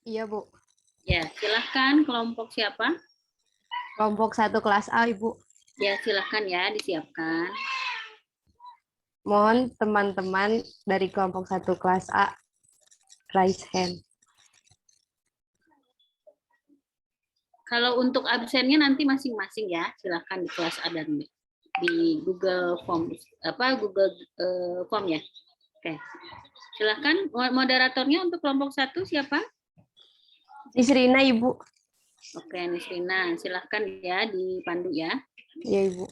Iya, Bu. Ya, silahkan kelompok siapa? Kelompok 1 kelas A, Ibu. Ya, silahkan ya, disiapkan. Mohon teman-teman dari kelompok 1 kelas A raise hand. Kalau untuk absennya nanti masing-masing ya, silahkan di kelas A dan B. Di Google Form, Google Form ya. Oke, silahkan moderatornya untuk kelompok 1 siapa? Nisrina, Ibu. Oke, Nisrina, silahkan ya dipandu ya. Iya, Ibu.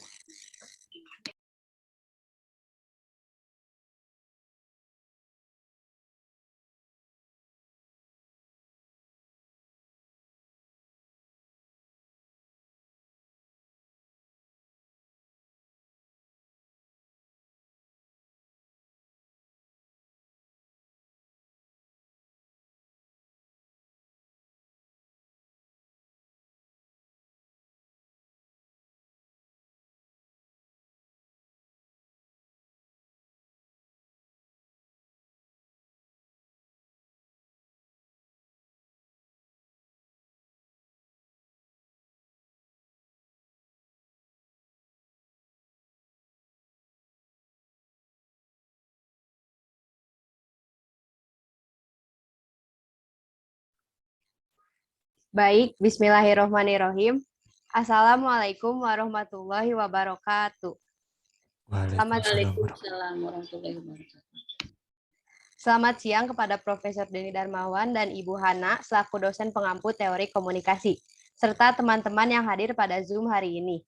Baik, bismillahirrohmanirrohim. Assalamualaikum warahmatullahi wabarakatuh. Waalaikumsalam warahmatullahi wabarakatuh. Selamat siang kepada Profesor Denny Darmawan dan Ibu Hana selaku dosen pengampu teori komunikasi, serta teman-teman yang hadir pada Zoom hari ini.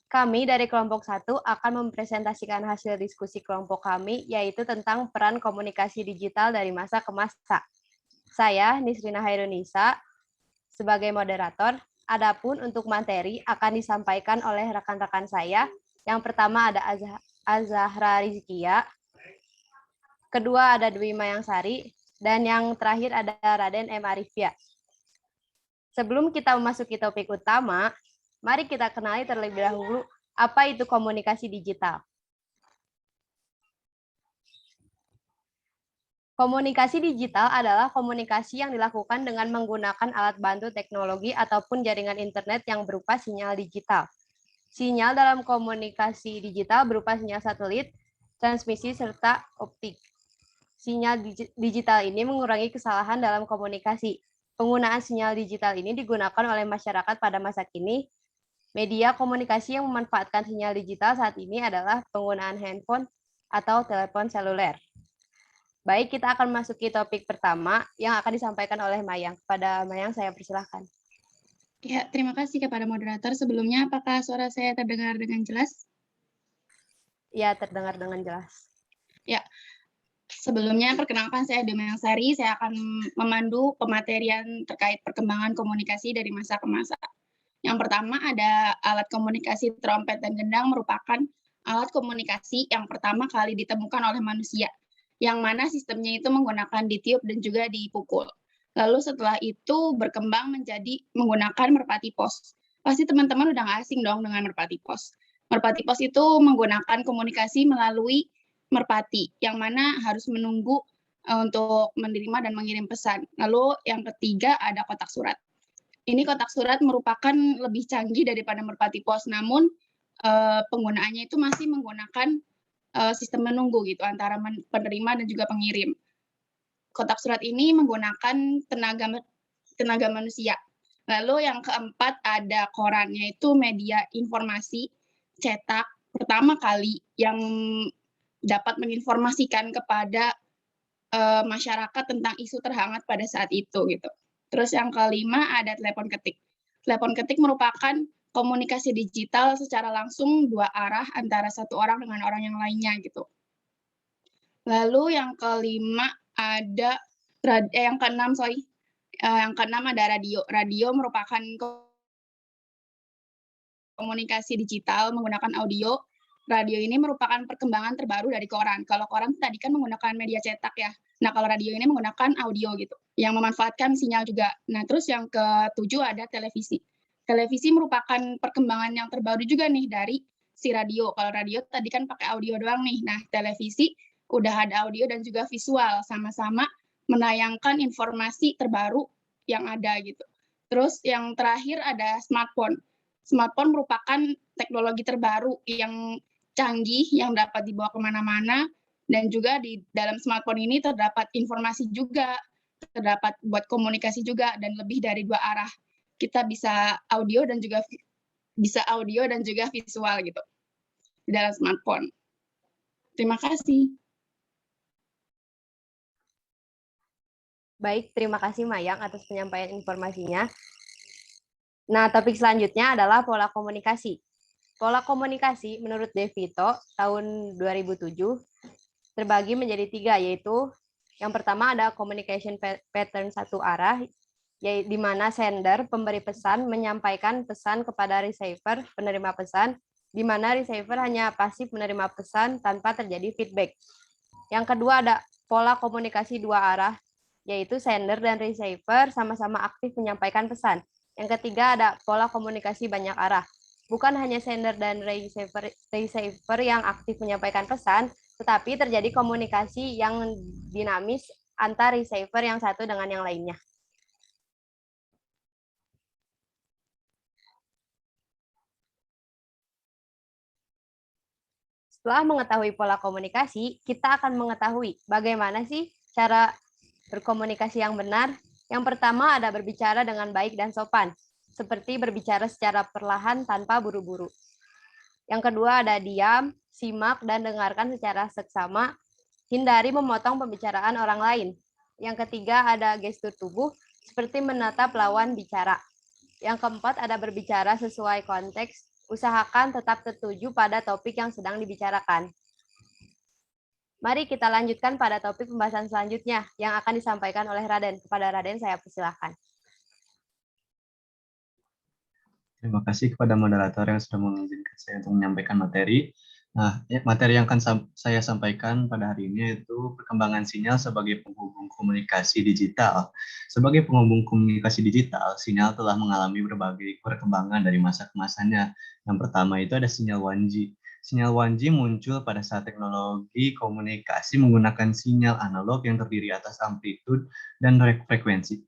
Kami dari kelompok 1 akan mempresentasikan hasil diskusi kelompok kami, yaitu tentang peran komunikasi digital dari masa ke masa. Saya, Nisrina Hairunisa, sebagai moderator. Adapun untuk materi akan disampaikan oleh rekan-rekan saya. Yang pertama ada Azahra Rizkia, kedua ada Dwi Mayangsari, dan yang terakhir ada Raden M. Arifia. Sebelum kita memasuki topik utama, mari kita kenali terlebih dahulu apa itu komunikasi digital. Komunikasi digital adalah komunikasi yang dilakukan dengan menggunakan alat bantu teknologi ataupun jaringan internet yang berupa sinyal digital. Sinyal dalam komunikasi digital berupa sinyal satelit, transmisi, serta optik. Sinyal digital ini mengurangi kesalahan dalam komunikasi. Penggunaan sinyal digital ini digunakan oleh masyarakat pada masa kini. Media komunikasi yang memanfaatkan sinyal digital saat ini adalah penggunaan handphone atau telepon seluler. Baik, kita akan memasuki topik pertama yang akan disampaikan oleh Mayang. Pada Mayang, saya persilahkan. Ya, terima kasih kepada moderator. Sebelumnya, apakah suara saya terdengar dengan jelas? Ya, terdengar dengan jelas. Ya, sebelumnya perkenalkan saya Dwi Mayangsari. Saya akan memandu pematerian terkait perkembangan komunikasi dari masa ke masa. Yang pertama ada alat komunikasi trompet dan gendang merupakan alat komunikasi yang pertama kali ditemukan oleh manusia, yang mana sistemnya itu menggunakan ditiup dan juga dipukul. Lalu setelah itu berkembang menjadi menggunakan merpati pos. Pasti teman-teman udah nggak asing dong dengan merpati pos. Merpati pos itu menggunakan komunikasi melalui merpati, yang mana harus menunggu untuk menerima dan mengirim pesan. Lalu yang ketiga ada kotak surat. Ini kotak surat merupakan lebih canggih daripada merpati pos, namun penggunaannya itu masih menggunakan sistem menunggu gitu antara penerima dan juga pengirim. Kotak surat ini menggunakan tenaga manusia. Lalu yang keempat ada koran, yaitu media informasi cetak pertama kali yang dapat menginformasikan kepada masyarakat tentang isu terhangat pada saat itu gitu. Terus yang kelima ada telepon ketik. Telepon ketik merupakan komunikasi digital secara langsung dua arah antara satu orang dengan orang yang lainnya gitu. Lalu yang kelima ada yang keenam ada radio. Radio merupakan komunikasi digital menggunakan audio. Radio ini merupakan perkembangan terbaru dari koran. Kalau koran tadi kan menggunakan media cetak ya. Nah, kalau radio ini menggunakan audio gitu, yang memanfaatkan sinyal juga. Nah, terus yang ketujuh ada televisi. Televisi merupakan perkembangan yang terbaru juga nih dari si radio. Kalau radio tadi kan pakai audio doang nih. Nah, televisi udah ada audio dan juga visual, sama-sama menayangkan informasi terbaru yang ada gitu. Terus yang terakhir ada smartphone. Smartphone merupakan teknologi terbaru yang canggih yang dapat dibawa kemana-mana, dan juga di dalam smartphone ini terdapat informasi juga, terdapat buat komunikasi juga, dan lebih dari 2 arah. Kita bisa audio dan juga visual gitu di dalam smartphone. Terima kasih. Baik, terima kasih Mayang atas penyampaian informasinya. Nah, topik selanjutnya adalah pola komunikasi. Pola komunikasi menurut Devito tahun 2007 terbagi menjadi 3, yaitu yang pertama ada communication pattern satu arah, yaitu di mana sender, pemberi pesan, menyampaikan pesan kepada receiver, penerima pesan, di mana receiver hanya pasif menerima pesan tanpa terjadi feedback. Yang kedua ada pola komunikasi 2 arah, yaitu sender dan receiver sama-sama aktif menyampaikan pesan. Yang ketiga ada pola komunikasi banyak arah. Bukan hanya sender dan receiver yang aktif menyampaikan pesan, tetapi terjadi komunikasi yang dinamis antar receiver yang satu dengan yang lainnya. Setelah mengetahui pola komunikasi, kita akan mengetahui bagaimana sih cara berkomunikasi yang benar. Yang pertama ada berbicara dengan baik dan sopan, seperti berbicara secara perlahan tanpa buru-buru. Yang kedua ada diam, simak, dan dengarkan secara seksama, hindari memotong pembicaraan orang lain. Yang ketiga ada gestur tubuh, seperti menatap lawan bicara. Yang keempat ada berbicara sesuai konteks, usahakan tetap tertuju pada topik yang sedang dibicarakan. Mari kita lanjutkan pada topik pembahasan selanjutnya yang akan disampaikan oleh Raden. Kepada Raden saya persilahkan. Terima kasih kepada moderator yang sudah mengizinkan saya untuk menyampaikan materi. Nah, materi yang akan saya sampaikan pada hari ini yaitu perkembangan sinyal sebagai penghubung komunikasi digital. Sebagai penghubung komunikasi digital, sinyal telah mengalami berbagai perkembangan dari masa ke masanya. Yang pertama itu ada sinyal 1G. Sinyal 1G muncul pada saat teknologi komunikasi menggunakan sinyal analog yang terdiri atas amplitude dan frekuensi.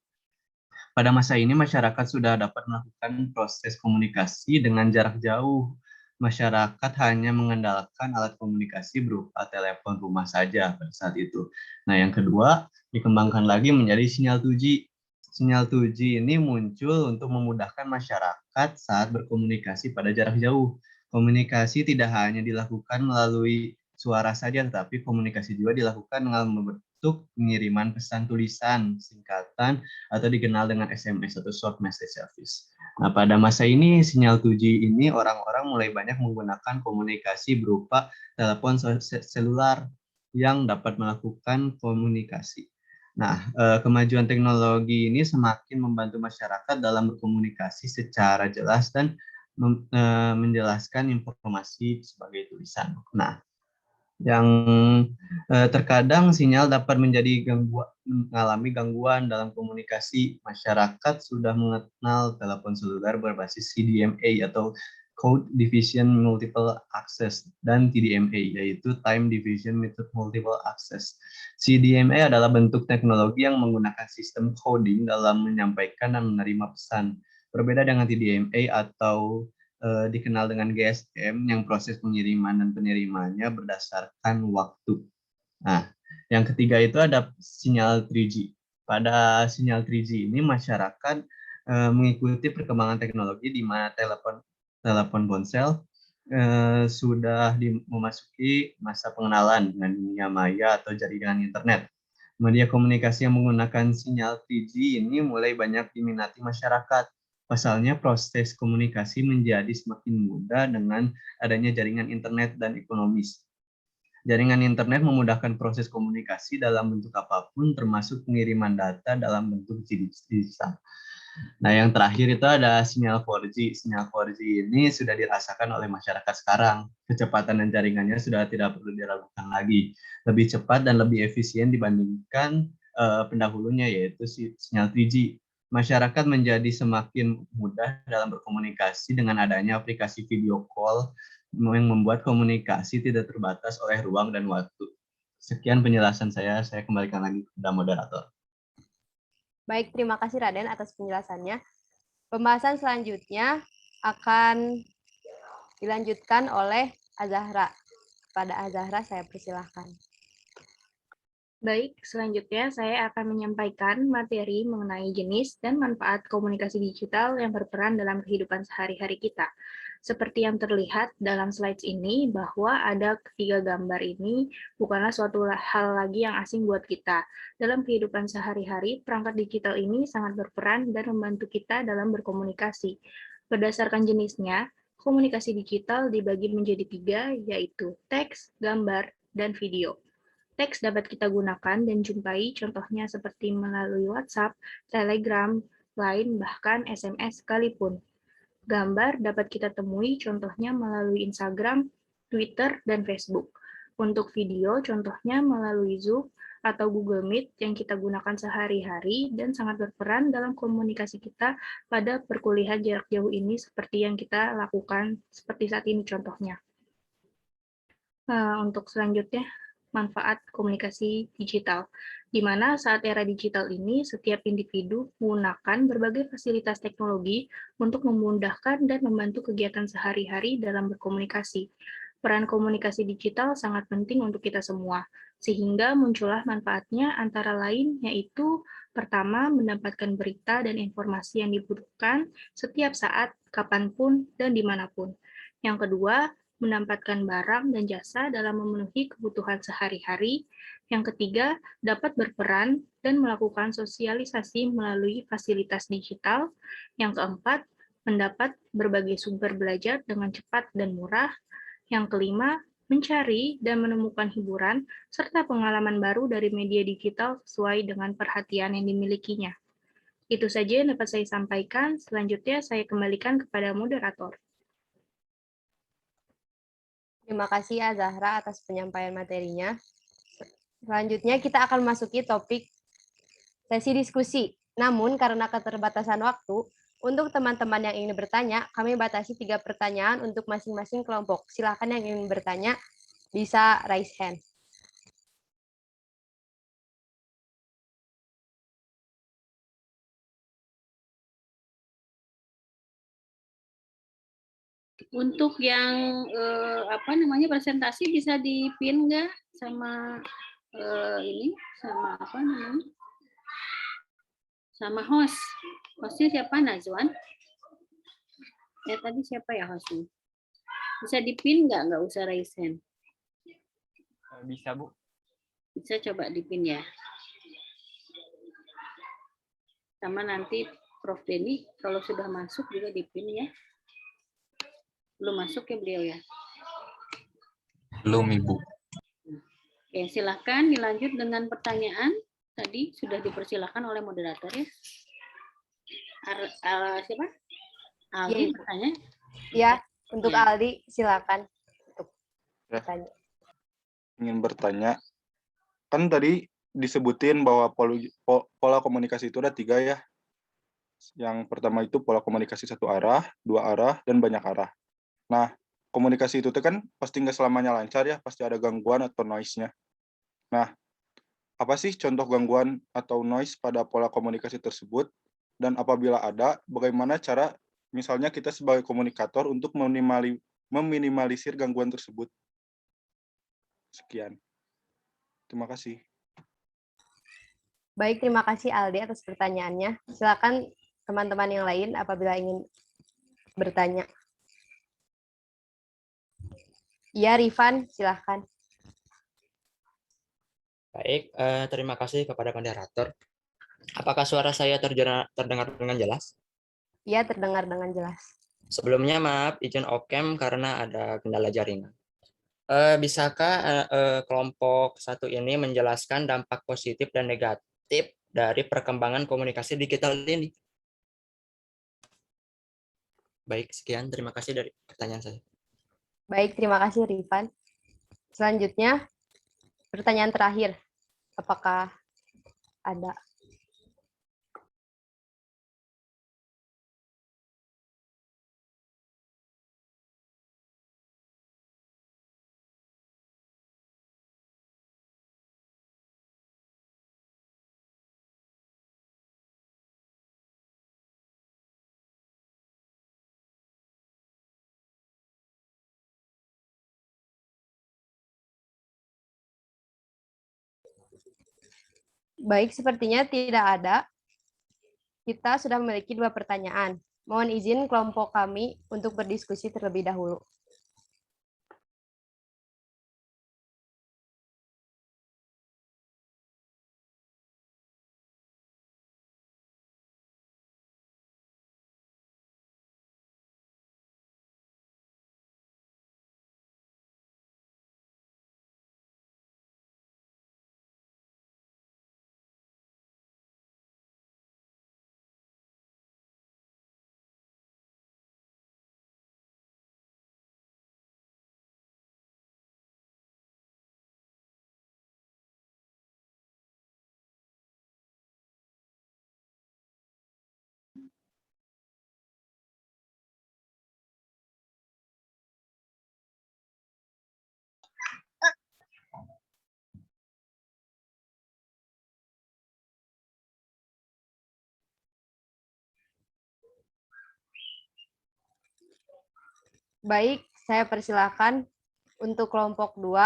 Pada masa ini, masyarakat sudah dapat melakukan proses komunikasi dengan jarak jauh. Masyarakat hanya mengandalkan alat komunikasi berupa telepon rumah saja pada saat itu. Nah, yang kedua, dikembangkan lagi menjadi sinyal 2G. Sinyal 2G ini muncul untuk memudahkan masyarakat saat berkomunikasi pada jarak jauh. Komunikasi tidak hanya dilakukan melalui suara saja, tetapi komunikasi juga dilakukan dengan membentuk pengiriman pesan tulisan, singkatan, atau dikenal dengan SMS atau Short Message Service. Nah, pada masa ini, sinyal 2G ini orang-orang mulai banyak menggunakan komunikasi berupa telepon selular yang dapat melakukan komunikasi. Nah, kemajuan teknologi ini semakin membantu masyarakat dalam berkomunikasi secara jelas dan menjelaskan informasi sebagai tulisan. Nah, yang terkadang sinyal dapat mengalami gangguan dalam komunikasi. Masyarakat sudah mengenal telepon seluler berbasis CDMA atau Code Division Multiple Access dan TDMA, yaitu Time Division Multiple Access. CDMA adalah bentuk teknologi yang menggunakan sistem coding dalam menyampaikan dan menerima pesan. Berbeda dengan TDMA atau dikenal dengan GSM yang proses pengiriman dan penerimaannya berdasarkan waktu. Nah, yang ketiga itu ada sinyal 3G. Pada sinyal 3G ini masyarakat mengikuti perkembangan teknologi di mana telepon ponsel sudah memasuki masa pengenalan dengan dunia maya atau jaringan internet. Media komunikasi yang menggunakan sinyal 3G ini mulai banyak diminati masyarakat. Pasalnya, proses komunikasi menjadi semakin mudah dengan adanya jaringan internet dan ekonomis. Jaringan internet memudahkan proses komunikasi dalam bentuk apapun, termasuk pengiriman data dalam bentuk digital. Nah, yang terakhir itu ada sinyal 4G. Sinyal 4G ini sudah dirasakan oleh masyarakat sekarang. Kecepatan dan jaringannya sudah tidak perlu diragukan lagi. Lebih cepat dan lebih efisien dibandingkan pendahulunya, yaitu sinyal 3G. Masyarakat menjadi semakin mudah dalam berkomunikasi dengan adanya aplikasi video call yang membuat komunikasi tidak terbatas oleh ruang dan waktu. Sekian penjelasan saya kembalikan lagi kepada moderator. Baik, terima kasih Raden atas penjelasannya. Pembahasan selanjutnya akan dilanjutkan oleh Azahra. Kepada Azahra saya persilahkan. Baik, selanjutnya saya akan menyampaikan materi mengenai jenis dan manfaat komunikasi digital yang berperan dalam kehidupan sehari-hari kita. Seperti yang terlihat dalam slides ini, bahwa ada ketiga gambar ini bukanlah suatu hal lagi yang asing buat kita. Dalam kehidupan sehari-hari, perangkat digital ini sangat berperan dan membantu kita dalam berkomunikasi. Berdasarkan jenisnya, komunikasi digital dibagi menjadi tiga, yaitu teks, gambar, dan video. Teks dapat kita gunakan dan jumpai contohnya seperti melalui WhatsApp, Telegram, Line, bahkan SMS sekalipun. Gambar dapat kita temui contohnya melalui Instagram, Twitter, dan Facebook. Untuk video contohnya melalui Zoom atau Google Meet yang kita gunakan sehari-hari dan sangat berperan dalam komunikasi kita pada perkuliahan jarak jauh ini seperti yang kita lakukan seperti saat ini contohnya. Untuk selanjutnya, manfaat komunikasi digital, di mana saat era digital ini setiap individu menggunakan berbagai fasilitas teknologi untuk memudahkan dan membantu kegiatan sehari-hari dalam berkomunikasi. Peran komunikasi digital sangat penting untuk kita semua, sehingga muncullah manfaatnya antara lain yaitu pertama, mendapatkan berita dan informasi yang dibutuhkan setiap saat, kapanpun, dan dimanapun. Yang kedua, mendapatkan barang dan jasa dalam memenuhi kebutuhan sehari-hari. Yang ketiga, dapat berperan dan melakukan sosialisasi melalui fasilitas digital. Yang keempat, mendapat berbagai sumber belajar dengan cepat dan murah. Yang kelima, mencari dan menemukan hiburan serta pengalaman baru dari media digital sesuai dengan perhatian yang dimilikinya. Itu saja yang dapat saya sampaikan. Selanjutnya, saya kembalikan kepada moderator. Terima kasih Azahra atas penyampaian materinya. Selanjutnya kita akan memasuki topik sesi diskusi. Namun karena keterbatasan waktu, untuk teman-teman yang ingin bertanya, kami batasi 3 pertanyaan untuk masing-masing kelompok. Silakan yang ingin bertanya bisa raise hand. Untuk yang presentasi bisa dipin nggak sama ini sama apa namanya? Sama host. Hostnya siapa, Najwan? Ya tadi siapa ya hostnya? Bisa dipin nggak usah raise hand. Bisa, Bu. Bisa coba dipin ya. Sama nanti Prof. Denny kalau sudah masuk juga dipin ya. Belum masuk ya beliau ya? Belum, Ibu. Oke, silakan dilanjut dengan pertanyaan. Tadi sudah dipersilakan oleh moderator ya. Siapa? Aldi Ya, bertanya. ya, untuk Ya. Aldi silakan untuk bertanya. Ingin bertanya, kan tadi disebutin bahwa pola komunikasi itu ada 3 ya. Yang pertama itu pola komunikasi 1 arah, 2 arah, dan banyak arah. Nah, komunikasi itu kan pasti nggak selamanya lancar ya, pasti ada gangguan atau noise-nya. Nah, apa sih contoh gangguan atau noise pada pola komunikasi tersebut? Dan apabila ada, bagaimana cara misalnya kita sebagai komunikator untuk meminimalisir gangguan tersebut? Sekian. Terima kasih. Baik, terima kasih Aldi atas pertanyaannya. Silakan teman-teman yang lain apabila ingin bertanya. Ya, Rifan, silakan. Baik, terima kasih kepada moderator. Apakah suara saya terdengar dengan jelas? Ya, terdengar dengan jelas. Sebelumnya maaf, izin off-cam karena ada kendala jaringan. Bisakah kelompok 1 ini menjelaskan dampak positif dan negatif dari perkembangan komunikasi digital ini? Baik, sekian. Terima kasih dari pertanyaan saya. Baik, terima kasih Rifan. Selanjutnya, pertanyaan terakhir. Apakah ada Baik, sepertinya tidak ada. Kita sudah memiliki 2 pertanyaan. Mohon izin kelompok kami untuk berdiskusi terlebih dahulu. Baik, saya persilakan untuk kelompok 2,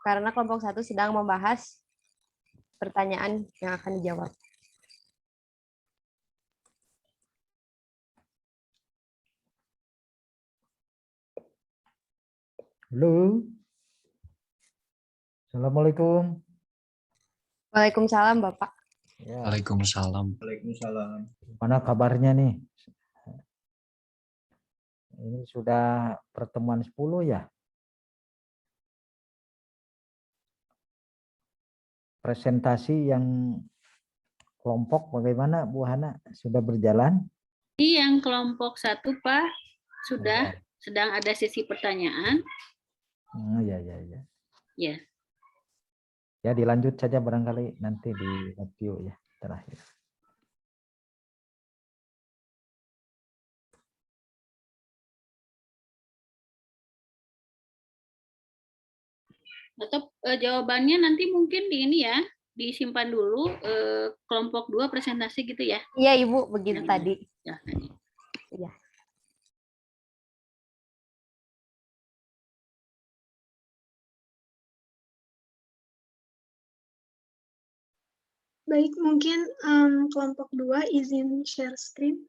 karena kelompok 1 sedang membahas pertanyaan yang akan dijawab. Halo. Assalamualaikum. Waalaikumsalam, Bapak. Ya, Waalaikumsalam. Waalaikumsalam. mana kabarnya nih? Ini sudah pertemuan 10 ya? Presentasi yang kelompok bagaimana Bu Hana? Sudah berjalan? Di yang kelompok 1, Pak, sudah sedang ada sesi pertanyaan. Ya. Ya. Ya, dilanjut saja barangkali nanti di review ya terakhir. Atau jawabannya nanti mungkin di ini ya, disimpan dulu kelompok 2 presentasi gitu ya. Iya, Ibu, begitu tadi. Ya, tadi. Iya. Baik, mungkin kelompok 2 izin share screen.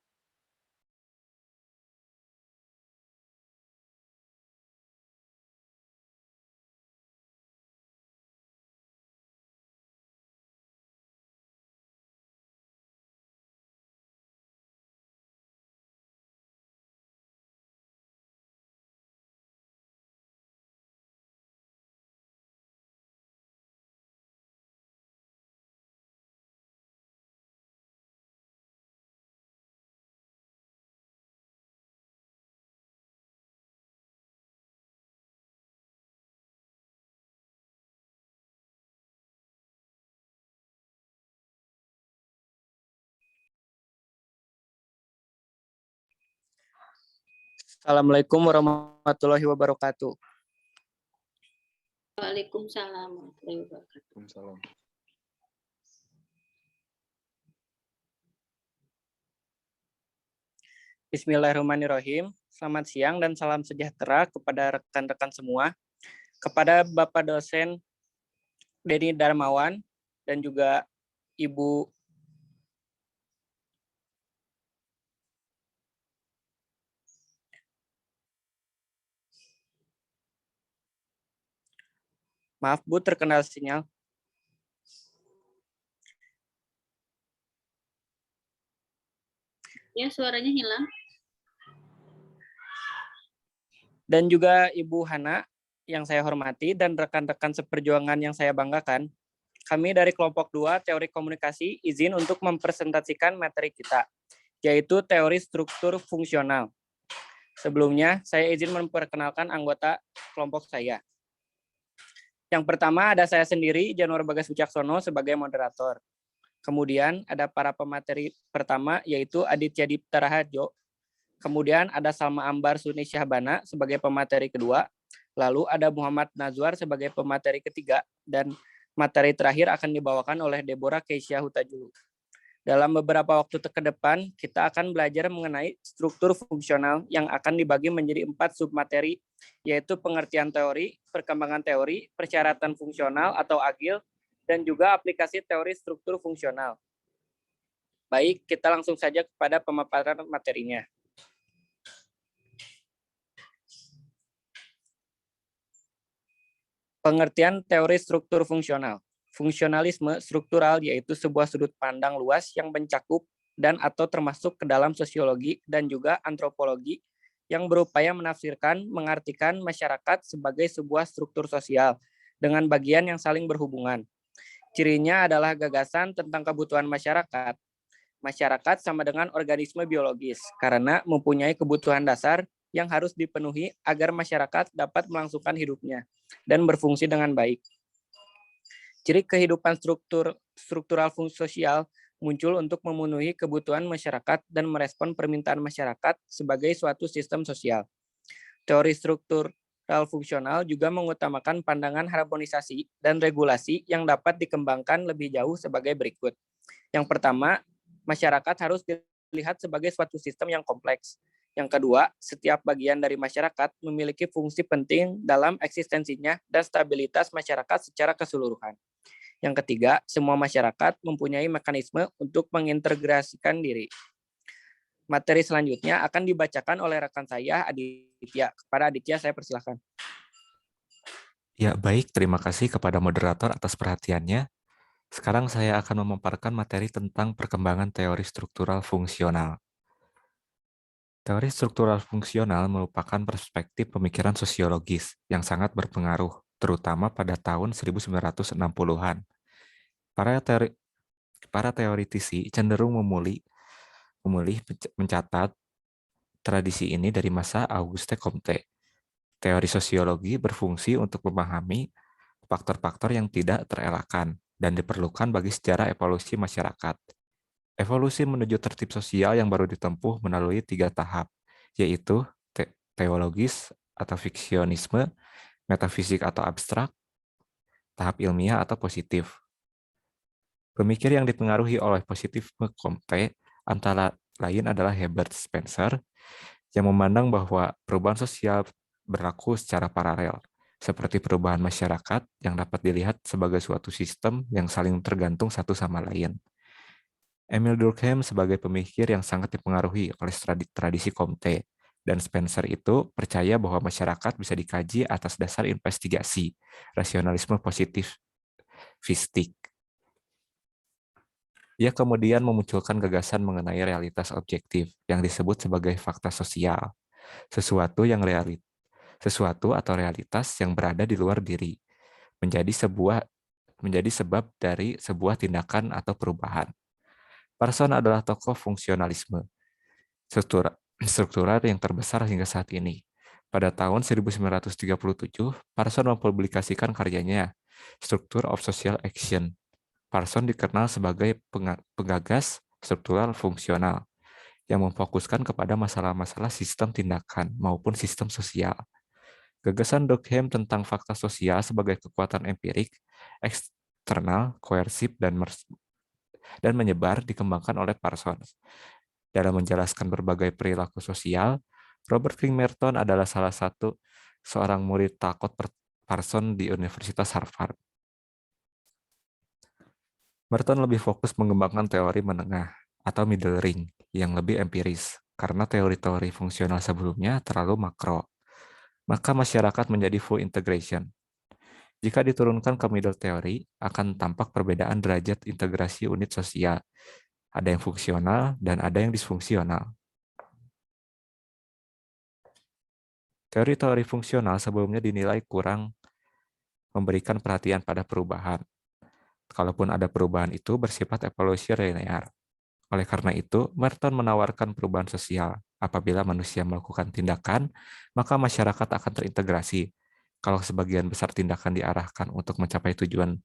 Assalamualaikum warahmatullahi wabarakatuh. Waalaikumsalam warahmatullahi wabarakatuh. Waalaikumsalam. Bismillahirrahmanirrahim. Selamat siang dan salam sejahtera kepada rekan-rekan semua. Kepada Bapak dosen Denny Darmawan dan juga Ibu Maaf Bu, terkendala sinyal. Ya, suaranya hilang. Dan juga Ibu Hana yang saya hormati dan rekan-rekan seperjuangan yang saya banggakan. Kami dari kelompok 2 Teori Komunikasi izin untuk mempresentasikan materi kita, yaitu teori struktur fungsional. Sebelumnya, saya izin memperkenalkan anggota kelompok saya. Yang pertama ada saya sendiri, Januar Bagas Wicaksono sebagai moderator. Kemudian ada para pemateri pertama, yaitu Aditya Dipta Raharjo. Kemudian ada Salma Ambar Suni Syahbana sebagai pemateri kedua. Lalu ada Muhammad Nazwar sebagai pemateri ketiga. Dan materi terakhir akan dibawakan oleh Deborah Keisha Hutajulu. Dalam beberapa waktu ke depan, kita akan belajar mengenai struktur fungsional yang akan dibagi menjadi 4 submateri, yaitu pengertian teori, perkembangan teori, persyaratan fungsional atau agil, dan juga aplikasi teori struktur fungsional. Baik, kita langsung saja kepada pemaparan materinya. Pengertian teori struktur fungsional. Fungsionalisme struktural yaitu sebuah sudut pandang luas yang mencakup dan atau termasuk ke dalam sosiologi dan juga antropologi yang berupaya menafsirkan, mengartikan masyarakat sebagai sebuah struktur sosial dengan bagian yang saling berhubungan. Cirinya adalah gagasan tentang kebutuhan masyarakat. Masyarakat sama dengan organisme biologis karena mempunyai kebutuhan dasar yang harus dipenuhi agar masyarakat dapat melangsungkan hidupnya dan berfungsi dengan baik. Ciri kehidupan struktural sosial muncul untuk memenuhi kebutuhan masyarakat dan merespon permintaan masyarakat sebagai suatu sistem sosial. Teori struktural fungsional juga mengutamakan pandangan harmonisasi dan regulasi yang dapat dikembangkan lebih jauh sebagai berikut. Yang pertama, masyarakat harus dilihat sebagai suatu sistem yang kompleks. Yang kedua, setiap bagian dari masyarakat memiliki fungsi penting dalam eksistensinya dan stabilitas masyarakat secara keseluruhan. Yang ketiga, semua masyarakat mempunyai mekanisme untuk mengintegrasikan diri. Materi selanjutnya akan dibacakan oleh rekan saya, Aditya. Kepada Aditya, saya persilahkan. Ya, baik. Terima kasih kepada moderator atas perhatiannya. Sekarang saya akan memaparkan materi tentang perkembangan teori struktural fungsional. Teori struktural fungsional merupakan perspektif pemikiran sosiologis yang sangat berpengaruh, terutama pada tahun 1960-an. Para teoritisi cenderung mencatat tradisi ini dari masa Auguste Comte. Teori sosiologi berfungsi untuk memahami faktor-faktor yang tidak terelakkan dan diperlukan bagi sejarah evolusi masyarakat. Evolusi menuju tertib sosial yang baru ditempuh melalui 3 tahap, yaitu teologis atau fiksionisme, metafisik atau abstrak, tahap ilmiah atau positif. Pemikir yang dipengaruhi oleh positifisme Comte antara lain adalah Herbert Spencer, yang memandang bahwa perubahan sosial berlaku secara paralel, seperti perubahan masyarakat yang dapat dilihat sebagai suatu sistem yang saling tergantung satu sama lain. Emile Durkheim sebagai pemikir yang sangat dipengaruhi oleh tradisi Comte, dan Spencer itu percaya bahwa masyarakat bisa dikaji atas dasar investigasi, rasionalisme positivistik. Ia kemudian memunculkan gagasan mengenai realitas objektif yang disebut sebagai fakta sosial, sesuatu atau realitas yang berada di luar diri, menjadi sebab dari sebuah tindakan atau perubahan. Parson adalah tokoh fungsionalisme struktural yang terbesar hingga saat ini. Pada tahun 1937, Parson mempublikasikan karyanya Structure of Social Action. Parson dikenal sebagai penggagas struktural fungsional yang memfokuskan kepada masalah-masalah sistem tindakan maupun sistem sosial. Gagasan Durkheim tentang fakta sosial sebagai kekuatan empirik, eksternal, koersif, dan menyebar dikembangkan oleh Parsons. Dalam menjelaskan berbagai perilaku sosial, Robert King Merton adalah salah satu seorang murid Talcott Parsons di Universitas Harvard. Merton lebih fokus mengembangkan teori menengah atau middle ring yang lebih empiris karena teori-teori fungsional sebelumnya terlalu makro. Maka masyarakat menjadi full integration. Jika diturunkan ke middle theory, akan tampak perbedaan derajat integrasi unit sosial. Ada yang fungsional dan ada yang disfungsional. Teori-teori fungsional sebelumnya dinilai kurang memberikan perhatian pada perubahan. Kalaupun ada perubahan itu bersifat evolusi linear. Oleh karena itu, Merton menawarkan perubahan sosial. Apabila manusia melakukan tindakan, maka masyarakat akan terintegrasi. Kalau sebagian besar tindakan diarahkan untuk mencapai tujuan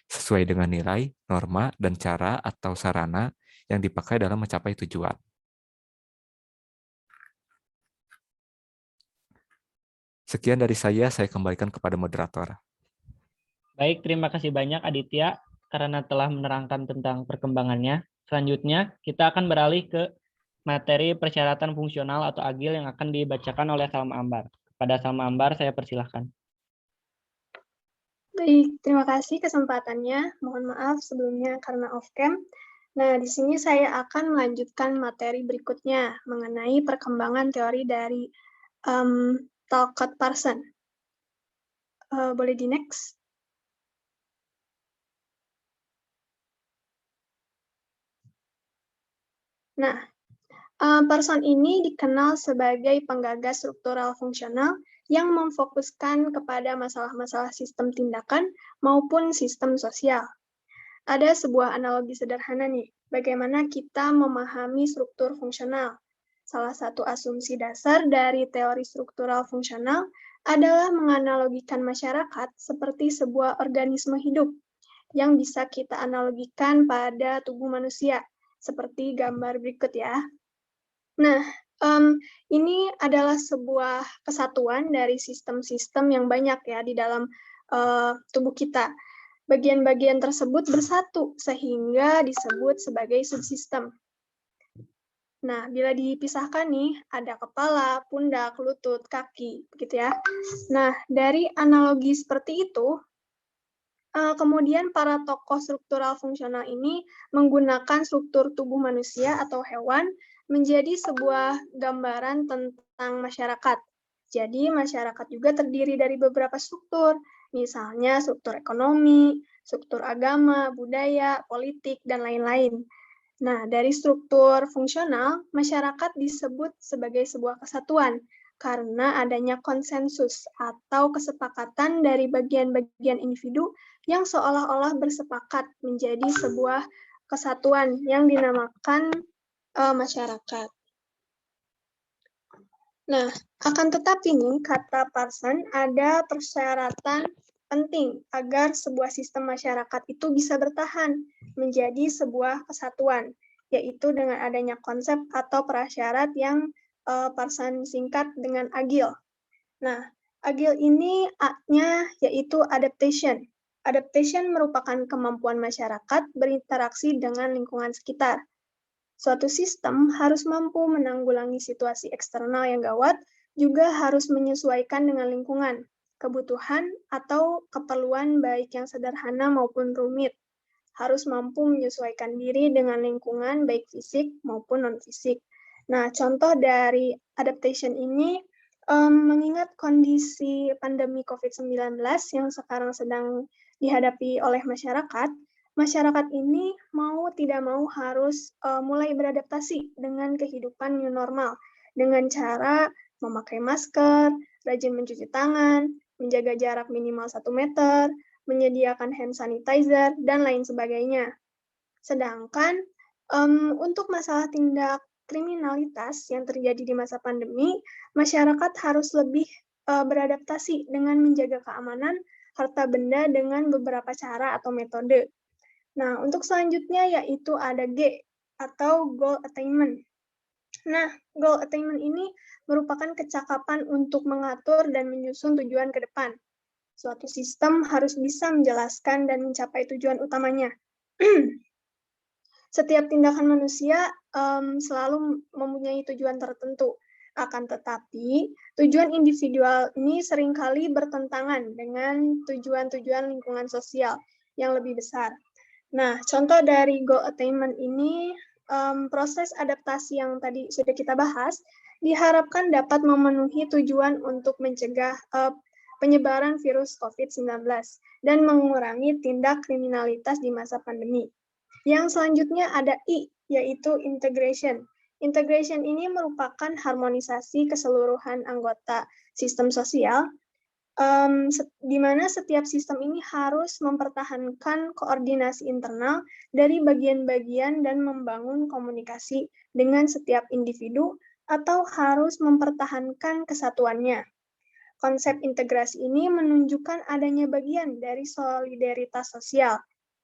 sesuai dengan nilai, norma, dan cara atau sarana yang dipakai dalam mencapai tujuan. Sekian dari saya kembalikan kepada moderator. Baik, terima kasih banyak Aditya karena telah menerangkan tentang perkembangannya. Selanjutnya, kita akan beralih ke materi persyaratan fungsional atau agil yang akan dibacakan oleh Salma Ambar. Kepada Salma Ambar, saya persilahkan. Baik, terima kasih kesempatannya. Mohon maaf sebelumnya karena off-cam. Nah, di sini saya akan melanjutkan materi berikutnya mengenai perkembangan teori dari Talcott Parsons. Boleh di next? Nah, Parsons ini dikenal sebagai penggagas struktural fungsional yang memfokuskan kepada masalah-masalah sistem tindakan maupun sistem sosial. Ada sebuah analogi sederhana nih, bagaimana kita memahami struktur fungsional. Salah satu asumsi dasar dari teori struktural fungsional adalah menganalogikan masyarakat seperti sebuah organisme hidup yang bisa kita analogikan pada tubuh manusia, seperti gambar berikut ya. Nah, ini adalah sebuah kesatuan dari sistem-sistem yang banyak ya di dalam tubuh kita. Bagian-bagian tersebut bersatu sehingga disebut sebagai subsistem. Nah, bila dipisahkan nih, ada kepala, pundak, lutut, kaki, begitu ya. Nah, dari analogi seperti itu, kemudian para tokoh struktural fungsional ini menggunakan struktur tubuh manusia atau hewan menjadi sebuah gambaran tentang masyarakat. Jadi masyarakat juga terdiri dari beberapa struktur, misalnya struktur ekonomi, struktur agama, budaya, politik, dan lain-lain. Nah, dari struktur fungsional, masyarakat disebut sebagai sebuah kesatuan, karena adanya konsensus atau kesepakatan dari bagian-bagian individu yang seolah-olah bersepakat menjadi sebuah kesatuan yang dinamakan masyarakat. Nah, akan tetapi nih, kata Parsons, ada persyaratan penting agar sebuah sistem masyarakat itu bisa bertahan menjadi sebuah kesatuan, yaitu dengan adanya konsep atau prasyarat yang Parsons singkat dengan agil. Nah, agil ini A-nya yaitu adaptation. Adaptation merupakan kemampuan masyarakat berinteraksi dengan lingkungan sekitar. Suatu sistem harus mampu menanggulangi situasi eksternal yang gawat, juga harus menyesuaikan dengan lingkungan, kebutuhan, atau keperluan baik yang sederhana maupun rumit. Harus mampu menyesuaikan diri dengan lingkungan baik fisik maupun non-fisik. Nah, contoh dari adaptation ini, mengingat kondisi pandemi COVID-19 yang sekarang sedang dihadapi oleh masyarakat, masyarakat ini mau tidak mau harus mulai beradaptasi dengan kehidupan new normal dengan cara memakai masker, rajin mencuci tangan, menjaga jarak minimal 1 meter, menyediakan hand sanitizer, dan lain sebagainya. Sedangkan untuk masalah tindak kriminalitas yang terjadi di masa pandemi, masyarakat harus lebih beradaptasi dengan menjaga keamanan harta benda dengan beberapa cara atau metode. Nah, untuk selanjutnya yaitu ada G, atau goal attainment. Nah, goal attainment ini merupakan kecakapan untuk mengatur dan menyusun tujuan ke depan. Suatu sistem harus bisa menjelaskan dan mencapai tujuan utamanya. Setiap tindakan manusia selalu mempunyai tujuan tertentu. Akan tetapi, tujuan individual ini seringkali bertentangan dengan tujuan-tujuan lingkungan sosial yang lebih besar. Nah, contoh dari goal attainment ini, proses adaptasi yang tadi sudah kita bahas, diharapkan dapat memenuhi tujuan untuk mencegah penyebaran virus COVID-19 dan mengurangi tindak kriminalitas di masa pandemi. Yang selanjutnya ada I, yaitu integration. Integration ini merupakan harmonisasi keseluruhan anggota sistem sosial, di mana setiap sistem ini harus mempertahankan koordinasi internal dari bagian-bagian dan membangun komunikasi dengan setiap individu atau harus mempertahankan kesatuannya. Konsep integrasi ini menunjukkan adanya bagian dari solidaritas sosial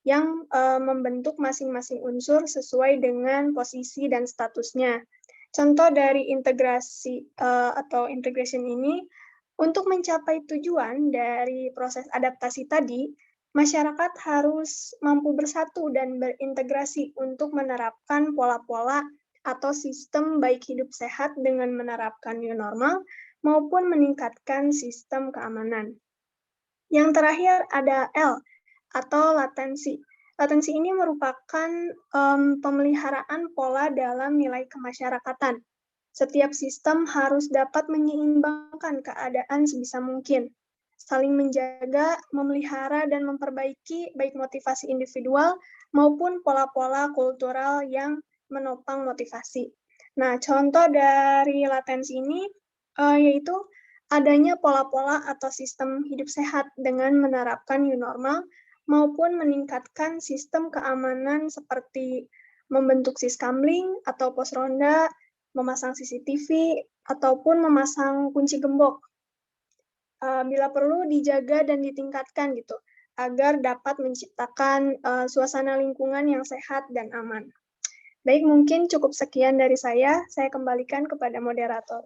yang membentuk masing-masing unsur sesuai dengan posisi dan statusnya. Contoh dari integrasi atau integration ini, untuk mencapai tujuan dari proses adaptasi tadi, masyarakat harus mampu bersatu dan berintegrasi untuk menerapkan pola-pola atau sistem baik hidup sehat dengan menerapkan new normal maupun meningkatkan sistem keamanan. Yang terakhir ada L, atau latensi. Latensi ini merupakan pemeliharaan pola dalam nilai kemasyarakatan. Setiap sistem harus dapat menyeimbangkan keadaan sebisa mungkin, saling menjaga, memelihara, dan memperbaiki baik motivasi individual maupun pola-pola kultural yang menopang motivasi. Nah, contoh dari latensi ini yaitu adanya pola-pola atau sistem hidup sehat dengan menerapkan new normal maupun meningkatkan sistem keamanan seperti membentuk siskamling atau pos ronda, memasang CCTV, ataupun memasang kunci gembok. Bila perlu dijaga dan ditingkatkan gitu, agar dapat menciptakan suasana lingkungan yang sehat dan aman. Baik, mungkin cukup sekian dari saya kembalikan kepada moderator.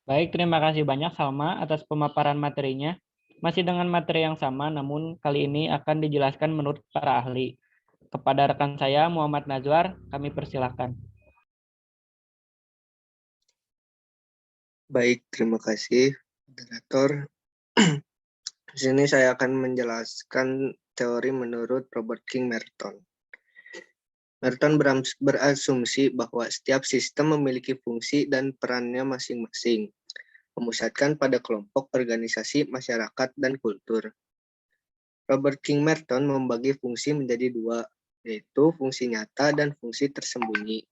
Baik, terima kasih banyak Salma atas pemaparan materinya. Masih dengan materi yang sama, namun kali ini akan dijelaskan menurut para ahli. Kepada rekan saya, Muhammad Nazwar, kami persilahkan. Baik, terima kasih, moderator. Di sini saya akan menjelaskan teori menurut Robert King Merton. Merton berasumsi bahwa setiap sistem memiliki fungsi dan perannya masing-masing, memusatkan pada kelompok, organisasi, masyarakat, dan kultur. Robert King Merton membagi fungsi menjadi dua, yaitu fungsi nyata dan fungsi tersembunyi.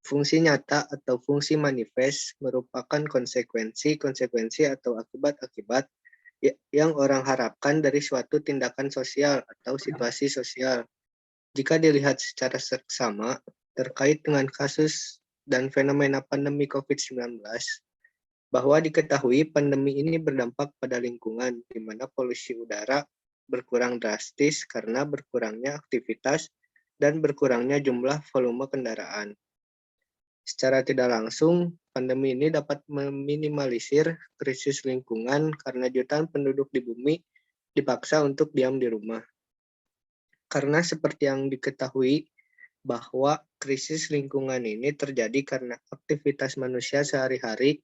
Fungsi nyata atau fungsi manifest merupakan konsekuensi atau akibat-akibat yang orang harapkan dari suatu tindakan sosial atau situasi sosial. Jika dilihat secara seksama terkait dengan kasus dan fenomena pandemi COVID-19, bahwa diketahui pandemi ini berdampak pada lingkungan, di mana polusi udara berkurang drastis karena berkurangnya aktivitas dan berkurangnya jumlah volume kendaraan. Secara tidak langsung, pandemi ini dapat meminimalisir krisis lingkungan karena jutaan penduduk di bumi dipaksa untuk diam di rumah. Karena seperti yang diketahui bahwa krisis lingkungan ini terjadi karena aktivitas manusia sehari-hari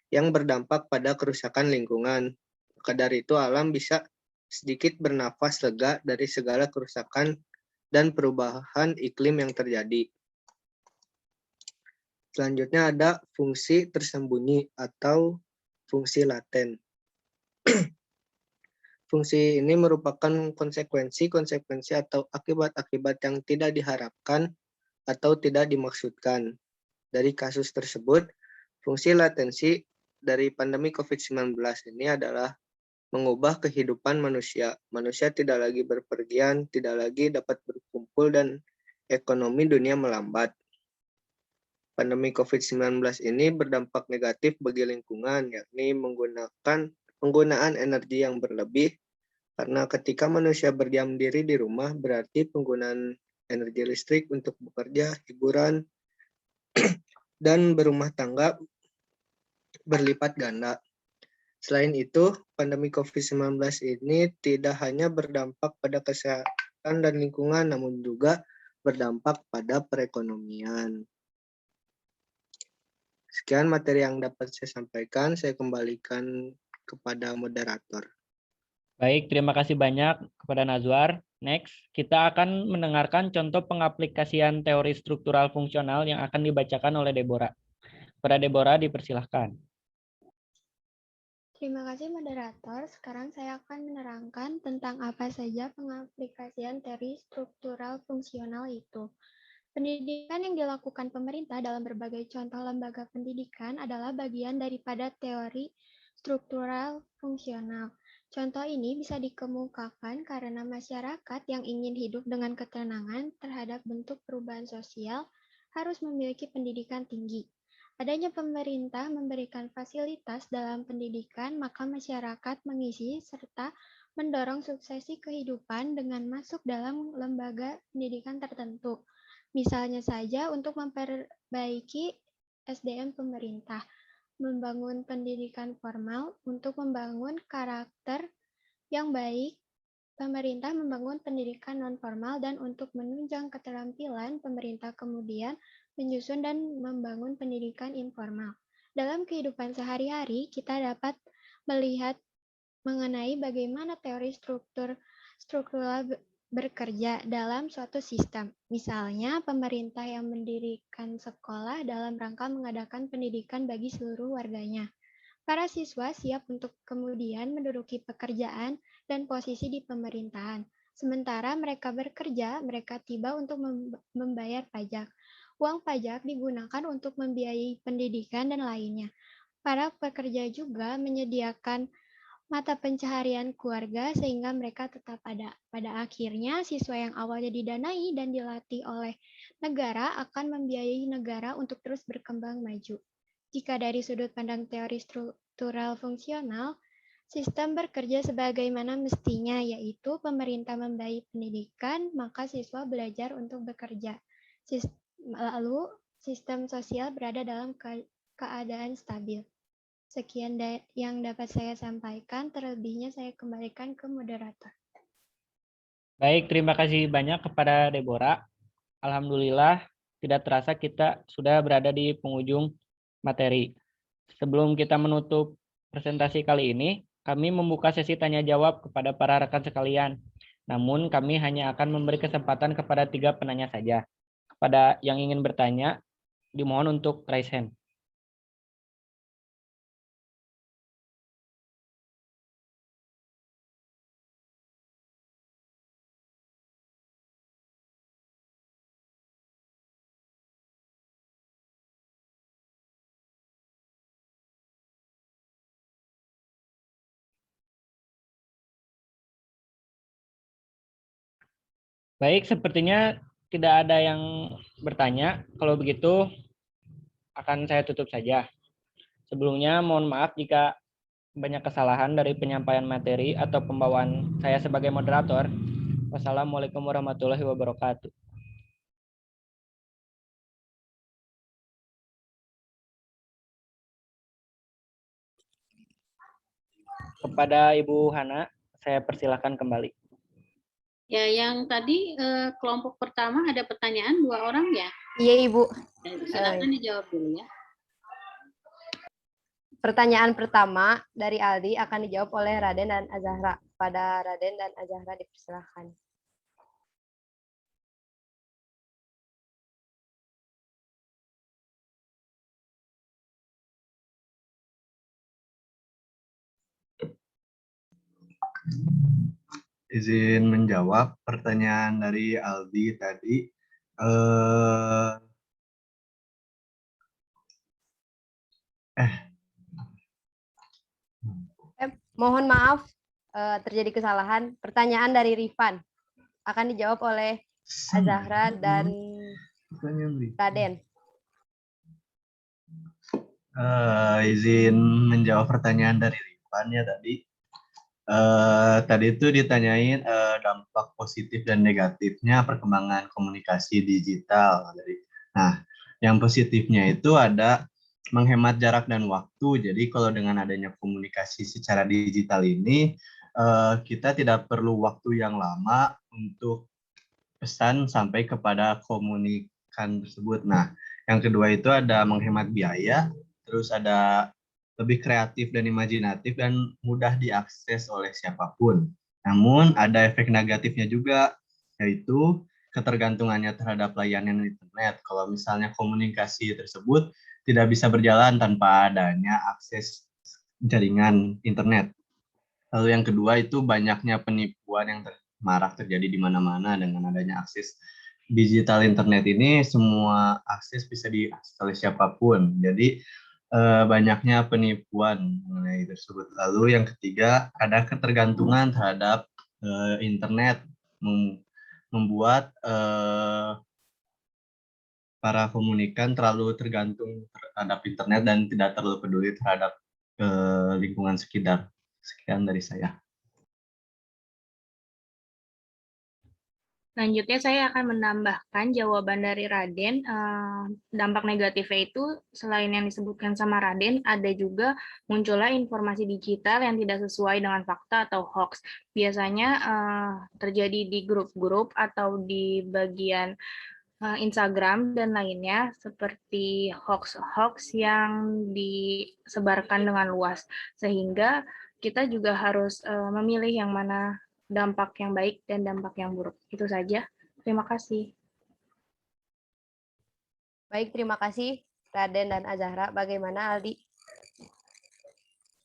yang berdampak pada kerusakan lingkungan. Maka dari itu alam bisa sedikit bernafas lega dari segala kerusakan dan perubahan iklim yang terjadi. Selanjutnya ada fungsi tersembunyi atau fungsi laten. Fungsi ini merupakan konsekuensi atau akibat-akibat yang tidak diharapkan atau tidak dimaksudkan. Dari kasus tersebut, fungsi latensi dari pandemi COVID-19 ini adalah mengubah kehidupan manusia. Manusia tidak lagi berpergian, tidak lagi dapat berkumpul, dan ekonomi dunia melambat. Pandemi COVID-19 ini berdampak negatif bagi lingkungan, yakni penggunaan energi yang berlebih, karena ketika manusia berdiam diri di rumah, berarti penggunaan energi listrik untuk bekerja, hiburan, dan berumah tangga berlipat ganda. Selain itu, pandemi COVID-19 ini tidak hanya berdampak pada kesehatan dan lingkungan, namun juga berdampak pada perekonomian. Sekian materi yang dapat saya sampaikan, saya kembalikan kepada moderator. Baik, terima kasih banyak kepada Nazwar. Next, kita akan mendengarkan contoh pengaplikasian teori struktural fungsional yang akan dibacakan oleh Deborah. Kepada Deborah, dipersilahkan. Terima kasih moderator. Sekarang saya akan menerangkan tentang apa saja pengaplikasian teori struktural fungsional itu. Pendidikan yang dilakukan pemerintah dalam berbagai contoh lembaga pendidikan adalah bagian daripada teori struktural fungsional. Contoh ini bisa dikemukakan karena masyarakat yang ingin hidup dengan ketenangan terhadap bentuk perubahan sosial harus memiliki pendidikan tinggi. Adanya pemerintah memberikan fasilitas dalam pendidikan, maka masyarakat mengisi serta mendorong suksesi kehidupan dengan masuk dalam lembaga pendidikan tertentu. Misalnya saja untuk memperbaiki SDM pemerintah, membangun pendidikan formal untuk membangun karakter yang baik, pemerintah membangun pendidikan non-formal, dan untuk menunjang keterampilan, pemerintah kemudian menyusun dan membangun pendidikan informal. Dalam kehidupan sehari-hari, kita dapat melihat mengenai bagaimana teori struktural bekerja dalam suatu sistem. Misalnya, pemerintah yang mendirikan sekolah dalam rangka mengadakan pendidikan bagi seluruh warganya. Para siswa siap untuk kemudian menduduki pekerjaan dan posisi di pemerintahan. Sementara mereka bekerja, mereka tiba untuk membayar pajak. Uang pajak digunakan untuk membiayai pendidikan dan lainnya. Para pekerja juga menyediakan mata pencaharian keluarga sehingga mereka tetap ada. Pada akhirnya, siswa yang awalnya didanai dan dilatih oleh negara akan membiayai negara untuk terus berkembang maju. Jika dari sudut pandang teori struktural fungsional, sistem bekerja sebagaimana mestinya, yaitu pemerintah membiayai pendidikan, maka siswa belajar untuk bekerja. Lalu, sistem sosial berada dalam keadaan stabil. Sekian yang dapat saya sampaikan, terlebihnya saya kembalikan ke moderator. Baik, terima kasih banyak kepada Deborah. Alhamdulillah, tidak terasa kita sudah berada di penghujung materi. Sebelum kita menutup presentasi kali ini, kami membuka sesi tanya jawab kepada para rekan sekalian. Namun kami hanya akan memberi kesempatan kepada 3 penanya saja. Kepada yang ingin bertanya, dimohon untuk raise hand. Baik, sepertinya tidak ada yang bertanya. Kalau begitu, akan saya tutup saja. Sebelumnya, mohon maaf jika banyak kesalahan dari penyampaian materi atau pembawaan saya sebagai moderator. Wassalamualaikum warahmatullahi wabarakatuh. Kepada Ibu Hana, saya persilakan kembali. Ya, yang tadi kelompok pertama ada pertanyaan 2 orang ya? Iya, Ibu. Silakan dijawab dulu ya. Pertanyaan pertama dari Aldi akan dijawab oleh Raden dan Azahra. Pada Raden dan Azahra dipersilakan. Izin menjawab pertanyaan dari Aldi tadi. Mohon maaf, terjadi kesalahan. Pertanyaan dari Rifan akan dijawab oleh Azahra dan Raden. Izin menjawab pertanyaan dari Rifan ya tadi. Tadi itu ditanyain dampak positif dan negatifnya perkembangan komunikasi digital. Nah, yang positifnya itu ada menghemat jarak dan waktu. Jadi kalau dengan adanya komunikasi secara digital ini, kita tidak perlu waktu yang lama untuk pesan sampai kepada komunikan tersebut. Nah, yang kedua itu ada menghemat biaya, terus ada lebih kreatif dan imajinatif dan mudah diakses oleh siapapun. Namun ada efek negatifnya juga, yaitu ketergantungannya terhadap layanan internet. Kalau misalnya komunikasi tersebut tidak bisa berjalan tanpa adanya akses jaringan internet. Lalu yang kedua itu banyaknya penipuan yang marak terjadi di mana-mana dengan adanya akses digital internet ini, semua akses bisa diakses oleh siapapun. Jadi banyaknya penipuan mengenai tersebut. Lalu yang ketiga ada ketergantungan terhadap internet, membuat para komunikan terlalu tergantung terhadap internet dan tidak terlalu peduli terhadap lingkungan sekitar. Sekian dari saya. Selanjutnya saya akan menambahkan jawaban dari Raden. Dampak negatifnya itu selain yang disebutkan sama Raden, ada juga munculnya informasi digital yang tidak sesuai dengan fakta atau hoax. Biasanya terjadi di grup-grup atau di bagian Instagram dan lainnya, seperti hoax-hoax yang disebarkan dengan luas, sehingga kita juga harus memilih yang mana dampak yang baik dan dampak yang buruk. Itu saja. Terima kasih. Baik, terima kasih Raden dan Azahra. Bagaimana Aldi?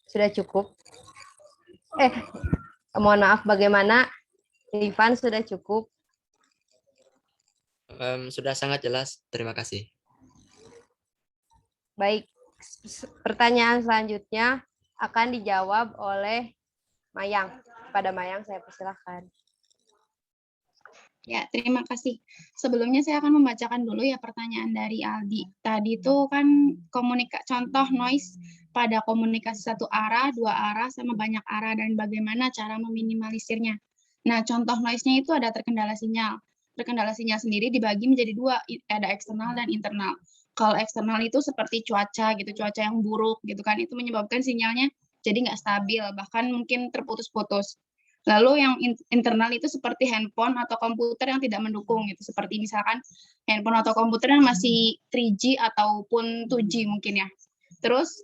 Sudah cukup? Mohon maaf, bagaimana Rifan, sudah cukup? Sudah sangat jelas. Terima kasih. Baik, pertanyaan selanjutnya akan dijawab oleh Mayang. Pada Mayang saya persilahkan. Ya, terima kasih. Sebelumnya saya akan membacakan dulu ya pertanyaan dari Aldi. Tadi itu kan contoh noise pada komunikasi satu arah, dua arah, sama banyak arah, dan bagaimana cara meminimalisirnya. Nah, contoh noise-nya itu ada terkendala sinyal. Terkendala sinyal sendiri dibagi menjadi dua, ada eksternal dan internal. Kalau eksternal itu seperti cuaca gitu, cuaca yang buruk gitu kan, itu menyebabkan sinyalnya jadi nggak stabil, bahkan mungkin terputus-putus. Lalu yang internal itu seperti handphone atau komputer yang tidak mendukung, gitu. Seperti misalkan handphone atau komputer yang masih 3G ataupun 2G mungkin ya. Terus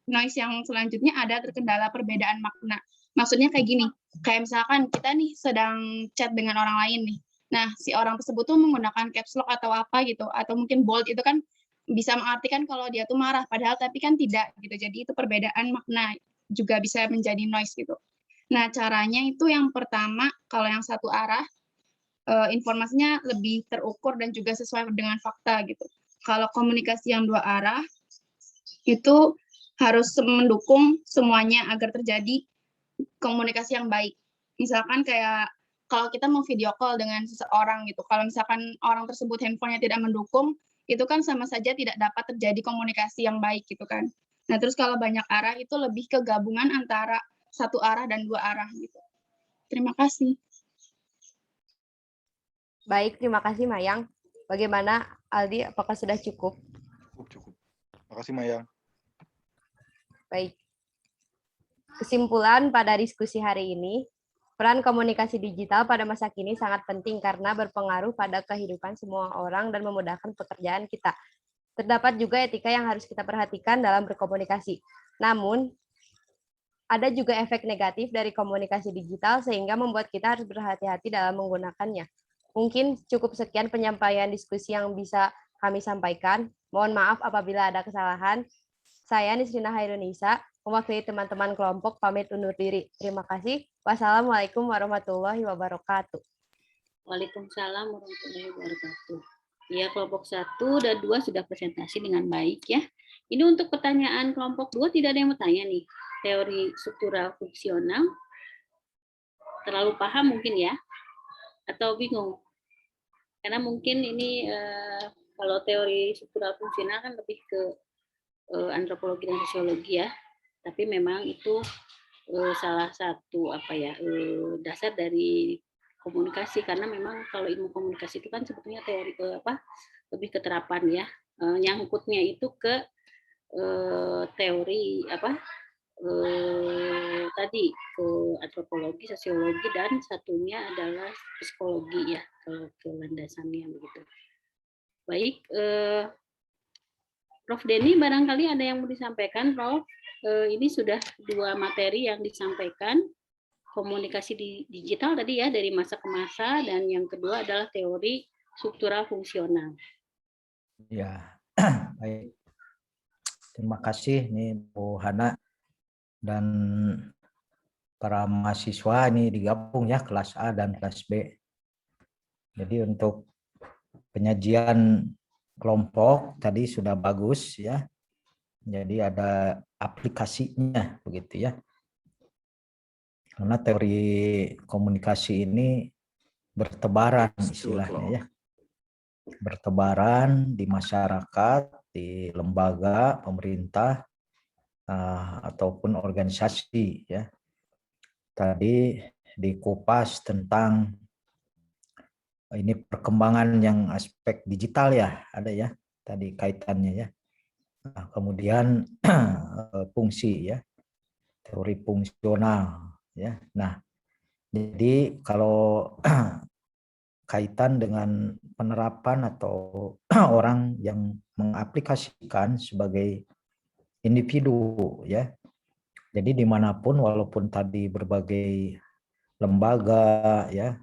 noise yang selanjutnya ada terkendala perbedaan makna. Maksudnya kayak gini, kayak misalkan kita nih sedang chat dengan orang lain nih. Nah, si orang tersebut tuh menggunakan caps lock atau apa gitu, atau mungkin bold, itu kan bisa mengartikan kalau dia tuh marah, padahal tapi kan tidak gitu. Jadi itu perbedaan makna juga bisa menjadi noise gitu. Nah, caranya itu yang pertama, kalau yang satu arah, informasinya lebih terukur dan juga sesuai dengan fakta gitu. Kalau komunikasi yang dua arah, itu harus mendukung semuanya agar terjadi komunikasi yang baik. Misalkan kayak kalau kita mau video call dengan seseorang gitu, kalau misalkan orang tersebut handphonenya tidak mendukung, itu kan sama saja tidak dapat terjadi komunikasi yang baik gitu kan. Nah, terus kalau banyak arah itu lebih ke gabungan antara satu arah dan dua arah gitu. Terima kasih. Baik, terima kasih Mayang. Bagaimana Aldi, apakah sudah cukup? Cukup. Terima kasih Mayang. Baik. Kesimpulan pada diskusi hari ini, peran komunikasi digital pada masa kini sangat penting karena berpengaruh pada kehidupan semua orang dan memudahkan pekerjaan kita. Terdapat juga etika yang harus kita perhatikan dalam berkomunikasi. Namun, ada juga efek negatif dari komunikasi digital sehingga membuat kita harus berhati-hati dalam menggunakannya. Mungkin cukup sekian penyampaian diskusi yang bisa kami sampaikan. Mohon maaf apabila ada kesalahan. Saya Nisrina Hairunisa, mewakili teman-teman kelompok pamit undur diri. Terima kasih. Wassalamualaikum warahmatullahi wabarakatuh. Waalaikumsalam warahmatullahi wabarakatuh. Ya, kelompok 1 dan 2 sudah presentasi dengan baik ya. Ini untuk pertanyaan kelompok 2 tidak ada yang bertanya nih. Teori struktural fungsional terlalu paham mungkin ya, atau bingung? Karena mungkin ini kalau teori struktural fungsional kan lebih ke antropologi dan sosiologi ya. Tapi memang itu salah satu dasar dari komunikasi, karena memang kalau ilmu komunikasi itu kan sebetulnya teori lebih ke terapan ya. Nyangkutnya itu ke teori tadi ke antropologi, sosiologi, dan satunya adalah psikologi ya, kalau ke landasannya begitu. Baik, Prof. Denny barangkali ada yang mau disampaikan, Prof. Ini sudah 2 materi yang disampaikan, komunikasi digital tadi ya dari masa ke masa, dan yang kedua adalah teori struktural fungsional. Ya, baik. Terima kasih nih Bu Hana dan para mahasiswa ini digabung ya kelas A dan kelas B. Jadi untuk penyajian kelompok tadi sudah bagus ya. Jadi ada aplikasinya begitu ya. Karena teori komunikasi ini bertebaran istilahnya ya. Bertebaran di masyarakat, di lembaga pemerintah ataupun organisasi ya. Tadi dikupas tentang ini perkembangan yang aspek digital ya, ada ya tadi kaitannya ya. Nah, kemudian fungsi ya, teori fungsional ya. Nah, jadi kalau kaitan dengan penerapan atau orang yang mengaplikasikan sebagai individu ya Jadi dimanapun, walaupun tadi berbagai lembaga ya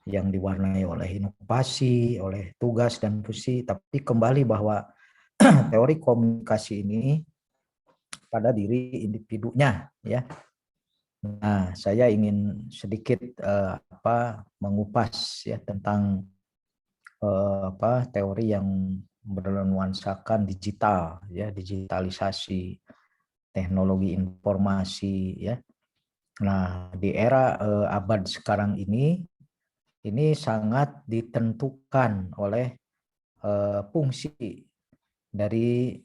yang diwarnai oleh inovasi, oleh tugas dan fungsi, tapi kembali bahwa teori komunikasi ini pada diri individunya ya. Nah, saya ingin sedikit mengupas ya tentang teori yang bernuansakan digital ya, digitalisasi, teknologi informasi ya. Nah, di era abad sekarang ini sangat ditentukan oleh fungsi dari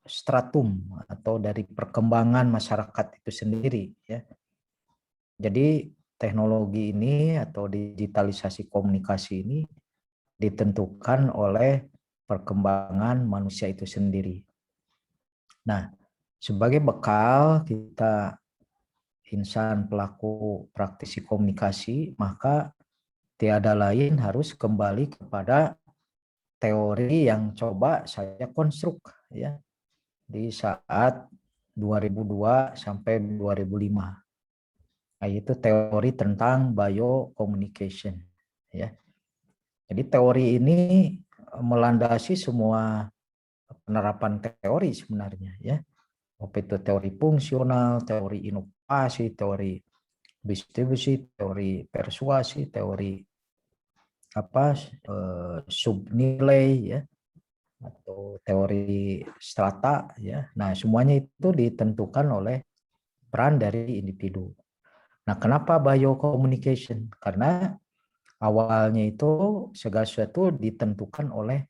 stratum atau dari perkembangan masyarakat itu sendiri ya. Jadi teknologi ini atau digitalisasi komunikasi ini ditentukan oleh perkembangan manusia itu sendiri. Nah, sebagai bekal kita insan pelaku praktisi komunikasi, maka tiada lain harus kembali kepada teori yang coba saya konstruk ya di saat 2002 sampai 2005. Yaitu teori tentang biocommunication ya. Jadi teori ini melandasi semua penerapan teori sebenarnya ya. Apa itu teori fungsional, teori inovasi, teori distribusi, teori persuasi, teori subnilai ya, atau teori strata ya. Nah, semuanya itu ditentukan oleh peran dari individu. Nah, kenapa biocommunication? Karena awalnya itu segala sesuatu ditentukan oleh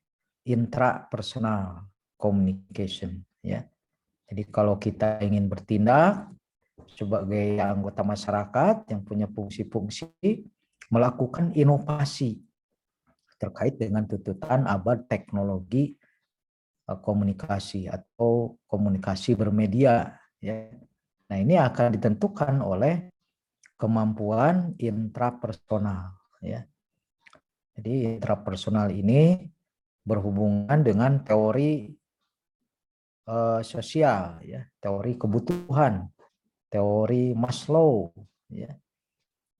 intrapersonal communication ya. Jadi kalau kita ingin bertindak sebagai anggota masyarakat yang punya fungsi-fungsi melakukan inovasi terkait dengan tuntutan abad teknologi komunikasi atau komunikasi bermedia ya. Nah, ini akan ditentukan oleh kemampuan intrapersonal ya. Jadi intrapersonal ini berhubungan dengan teori sosial ya, teori kebutuhan, teori Maslow ya.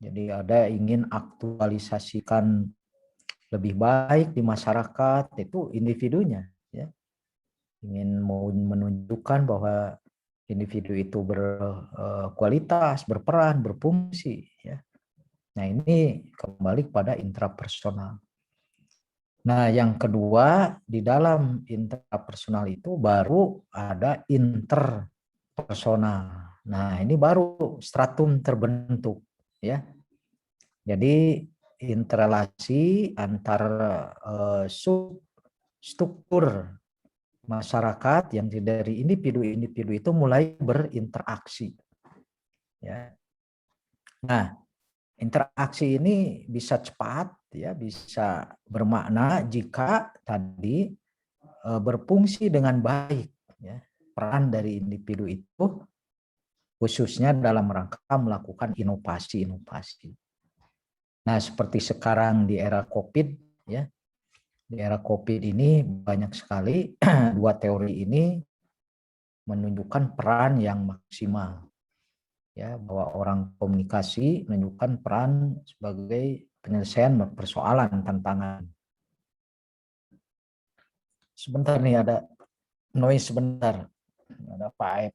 Jadi ada ingin aktualisasikan lebih baik di masyarakat, itu individunya ya. Ingin mau menunjukkan bahwa individu itu berkualitas, berperan, berfungsi ya. Nah, ini kembali kepada intrapersonal. Nah, yang kedua, di dalam intrapersonal itu baru ada interpersonal. Nah, ini baru stratum terbentuk ya. Jadi interrelasi antar substruktur masyarakat yang dari individu-individu itu mulai berinteraksi. Ya. Nah, interaksi ini bisa cepat, ya, bisa bermakna jika tadi berfungsi dengan baik. Ya. Peran dari individu itu khususnya dalam rangka melakukan inovasi-inovasi. Nah, seperti sekarang di era COVID, ya, di era COVID ini banyak sekali dua teori ini menunjukkan peran yang maksimal. Ya, bahwa orang komunikasi menunjukkan peran sebagai penyelesaian persoalan tantangan. Sebentar nih, ada noise sebentar. Ada Pak Aep.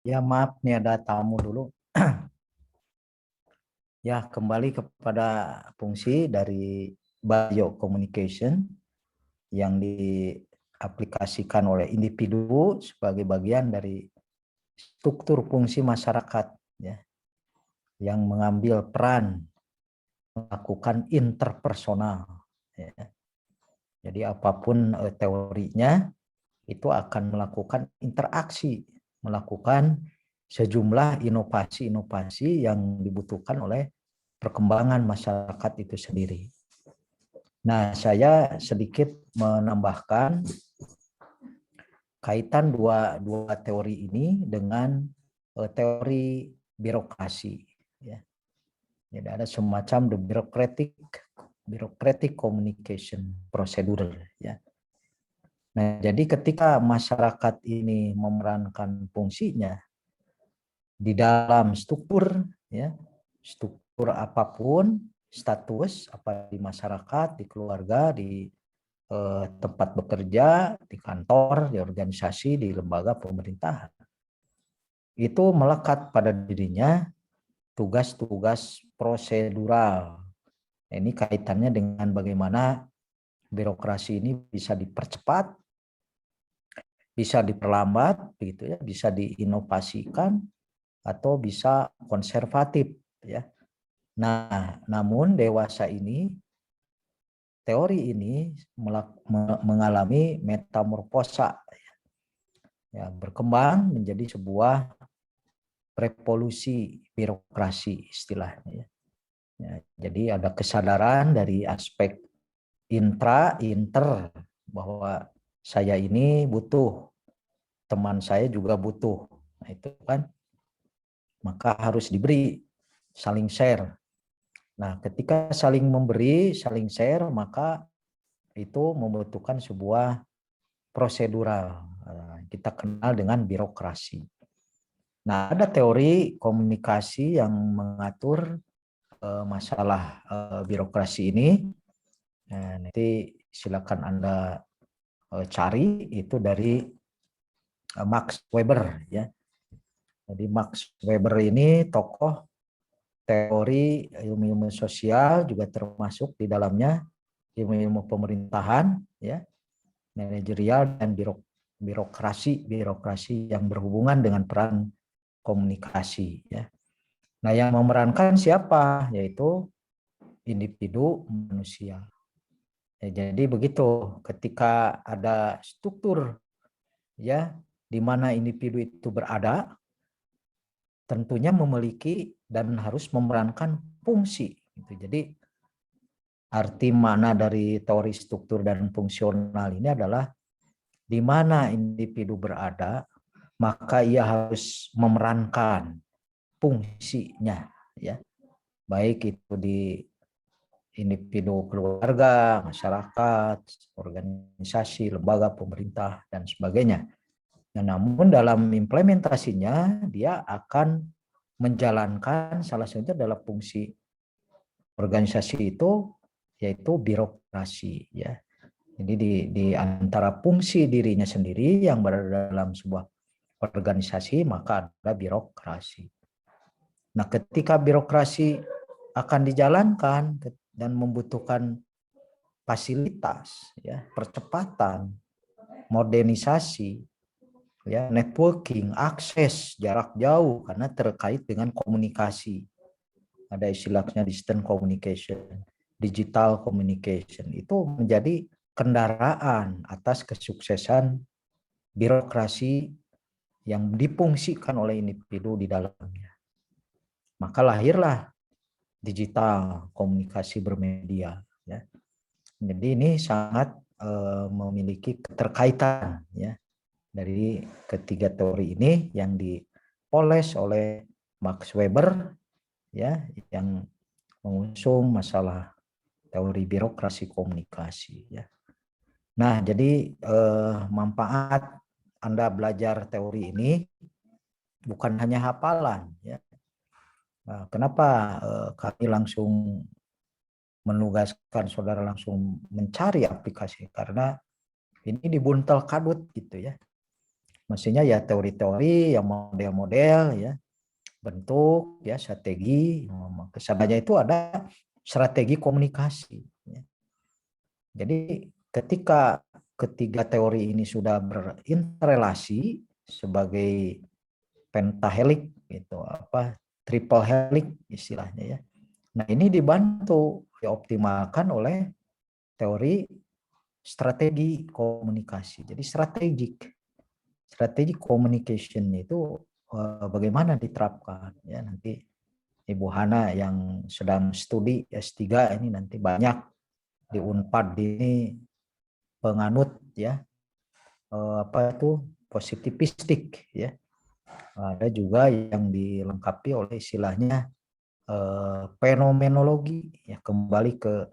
Ya maaf nih ada tamu dulu. Ya kembali kepada fungsi dari biocommunication yang diaplikasikan oleh individu sebagai bagian dari struktur fungsi masyarakat ya, yang mengambil peran melakukan interpersonal. Ya. Jadi apapun teorinya itu akan melakukan interaksi, melakukan sejumlah inovasi-inovasi yang dibutuhkan oleh perkembangan masyarakat itu sendiri. Nah, saya sedikit menambahkan kaitan dua teori ini dengan teori birokrasi. Ya. Jadi ada semacam the bureaucratic communication procedure. Ya. Nah, jadi ketika masyarakat ini memerankan fungsinya di dalam struktur, ya, struktur apapun, status apa di masyarakat, di keluarga, di tempat bekerja, di kantor, di organisasi, di lembaga pemerintahan, itu melekat pada dirinya tugas-tugas prosedural. Ini kaitannya dengan bagaimana birokrasi ini bisa dipercepat, bisa diperlambat, begitu ya, bisa diinovasikan atau bisa konservatif, ya. Nah, namun dewasa ini, teori ini mengalami metamorfosa, ya, berkembang menjadi sebuah revolusi birokrasi istilahnya. Ya, jadi ada kesadaran dari aspek inter bahwa saya ini butuh, teman saya juga butuh. Nah, itu kan maka harus diberi, saling share. Nah, ketika saling memberi, saling share, maka itu membutuhkan sebuah prosedural. Kita kenal dengan birokrasi. Nah, ada teori komunikasi yang mengatur masalah birokrasi ini. Nah, nanti silakan Anda cari itu dari Max Weber, ya. Jadi Max Weber ini tokoh teori ilmu-ilmu sosial, juga termasuk di dalamnya ilmu-ilmu pemerintahan, ya, manajerial dan birokrasi yang berhubungan dengan peran komunikasi, ya. Nah, yang memerankan siapa? Yaitu individu manusia. Ya, jadi begitu, ketika ada struktur, ya, di mana individu itu berada, tentunya memiliki dan harus memerankan fungsi. Jadi arti mana dari teori struktur dan fungsional ini adalah di mana individu berada, maka ia harus memerankan fungsinya, ya, baik itu di individu keluarga, masyarakat, organisasi, lembaga pemerintah, dan sebagainya. Nah, namun dalam implementasinya dia akan menjalankan salah satunya adalah fungsi organisasi itu, yaitu birokrasi, ya. Jadi di antara fungsi dirinya sendiri yang berada dalam sebuah organisasi, maka ada birokrasi. Nah, ketika birokrasi akan dijalankan dan membutuhkan fasilitas, ya, percepatan, modernisasi, ya, networking, akses jarak jauh karena terkait dengan komunikasi. Ada istilahnya distant communication, digital communication. Itu menjadi kendaraan atas kesuksesan birokrasi yang difungsikan oleh individu di dalamnya. Maka lahirlah digital komunikasi bermedia, ya. Jadi ini sangat memiliki keterkaitan, ya, dari ketiga teori ini yang dipoles oleh Max Weber, ya, yang mengusung masalah teori birokrasi komunikasi, ya. Nah, jadi manfaat Anda belajar teori ini bukan hanya hafalan, ya. Nah, kenapa kami langsung menugaskan saudara langsung mencari aplikasi? Karena ini dibuntel kadut gitu, ya. Mestinya ya teori-teori, yang model-model, ya bentuk, ya strategi. Kesananya itu ada strategi komunikasi. Ya. Jadi ketika ketiga teori ini sudah berinterelasi sebagai pentahelix, gitu, triple helix istilahnya ya. Nah ini dibantu dioptimalkan oleh teori strategi komunikasi. Jadi strategi communication itu bagaimana diterapkan ya, nanti Ibu Hana yang sedang studi S3 ini nanti banyak di Unpad ini penganut ya positivistik ya. Ada juga yang dilengkapi oleh istilahnya fenomenologi ya, kembali ke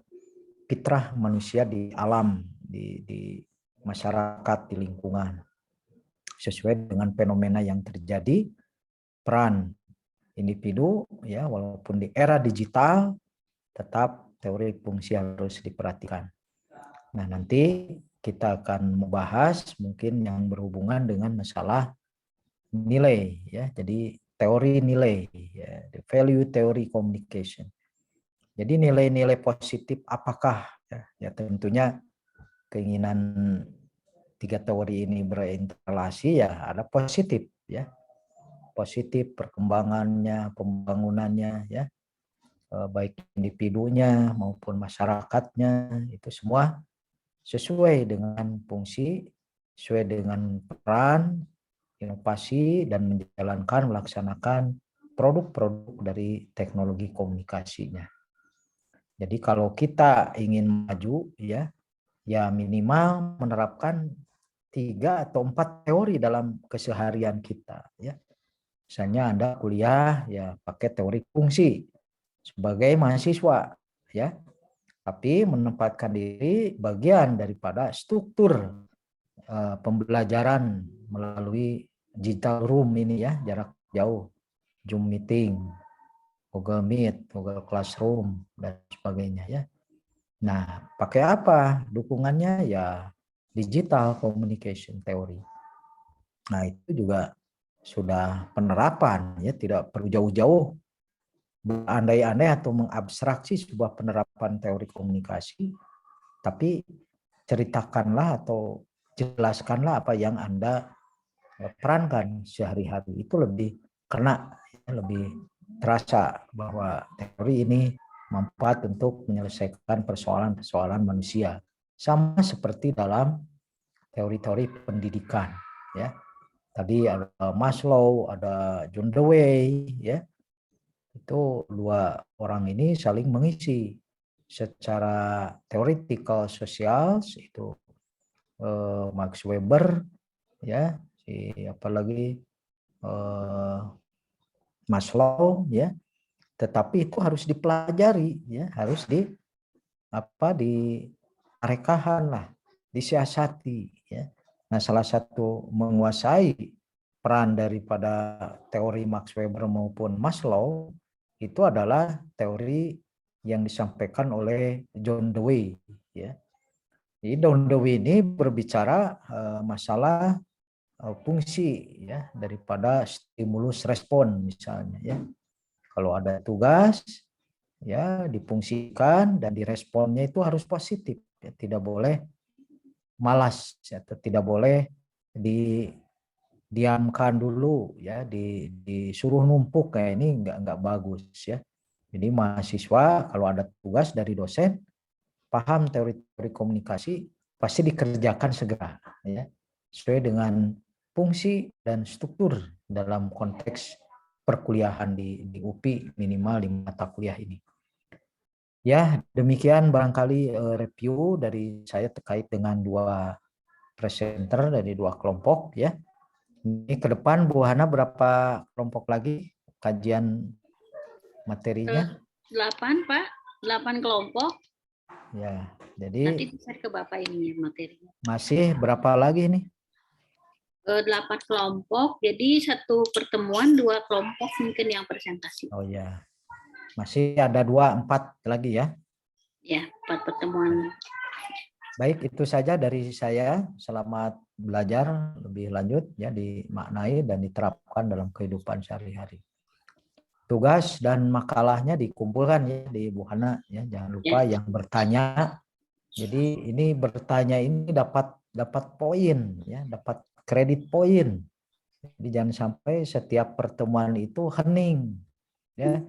fitrah manusia di alam, di masyarakat, di lingkungan, sesuai dengan fenomena yang terjadi, peran individu ya, walaupun di era digital tetap teori fungsi harus diperhatikan. Nah, nanti kita akan membahas mungkin yang berhubungan dengan masalah nilai ya. Jadi teori nilai ya, the value theory communication. Jadi nilai-nilai positif apakah ya tentunya keinginan tiga teori ini berinteraksi ya, ada positif ya. Positif perkembangannya, pembangunannya ya, baik individunya maupun masyarakatnya, itu semua sesuai dengan fungsi, sesuai dengan peran, inovasi, dan menjalankan, melaksanakan produk-produk dari teknologi komunikasinya. Jadi kalau kita ingin maju ya minimal menerapkan 3 atau 4 teori dalam keseharian kita ya. Misalnya Anda kuliah ya pakai teori fungsi sebagai mahasiswa ya. Tapi menempatkan diri bagian daripada struktur pembelajaran melalui digital room ini ya, jarak jauh, Zoom meeting, Google Meet, Google Classroom, dan sebagainya ya. Nah, pakai apa dukungannya? Ya digital communication theory. Nah, itu juga sudah penerapan ya, tidak perlu jauh-jauh berandai-andai atau mengabstraksi sebuah penerapan teori komunikasi, tapi ceritakanlah atau jelaskanlah apa yang Anda perankan sehari-hari, itu lebih kena, lebih terasa bahwa teori ini manfaat untuk menyelesaikan persoalan-persoalan manusia. Sama seperti dalam teori-teori pendidikan ya. Tadi ada Maslow, ada John Dewey ya. Itu dua orang ini saling mengisi secara theoretical socials, itu Max Weber ya, apalagi Maslow ya. Tetapi itu harus dipelajari ya, harus direkahan lah, disiasati ya. Nah, salah satu menguasai peran daripada teori Max Weber maupun Maslow itu adalah teori yang disampaikan oleh John Dewey ya. Jadi John Dewey ini berbicara masalah fungsi ya daripada stimulus respon misalnya ya. Kalau ada tugas ya difungsikan dan diresponnya itu harus positif ya, tidak boleh malas ya, tidak boleh diamkan dulu ya, disuruh numpuk kayak ini nggak bagus ya. Jadi mahasiswa kalau ada tugas dari dosen paham teori-teori komunikasi pasti dikerjakan segera ya, sesuai dengan fungsi dan struktur dalam konteks perkuliahan di UPI minimal di mata kuliah ini. Ya, demikian barangkali review dari saya terkait dengan dua presenter dari dua kelompok ya. Ini ke depan Bu Hana berapa kelompok lagi kajian materinya? 8 Pak, 8 kelompok. Ya, jadi nanti share ke Bapak ini materinya. Masih berapa lagi nih? 8 kelompok, jadi satu pertemuan 2 kelompok mungkin yang presentasi. Oh ya, masih ada 2, 4 lagi ya? Ya, 4 pertemuan. Baik, itu saja dari saya. Selamat belajar lebih lanjut ya, dimaknai dan diterapkan dalam kehidupan sehari-hari. Tugas dan makalahnya dikumpulkan ya di Ibu Hana ya. Jangan lupa yang bertanya. Jadi ini bertanya ini dapat poin ya, dapat kredit poin. Jadi jangan sampai setiap pertemuan itu hening ya.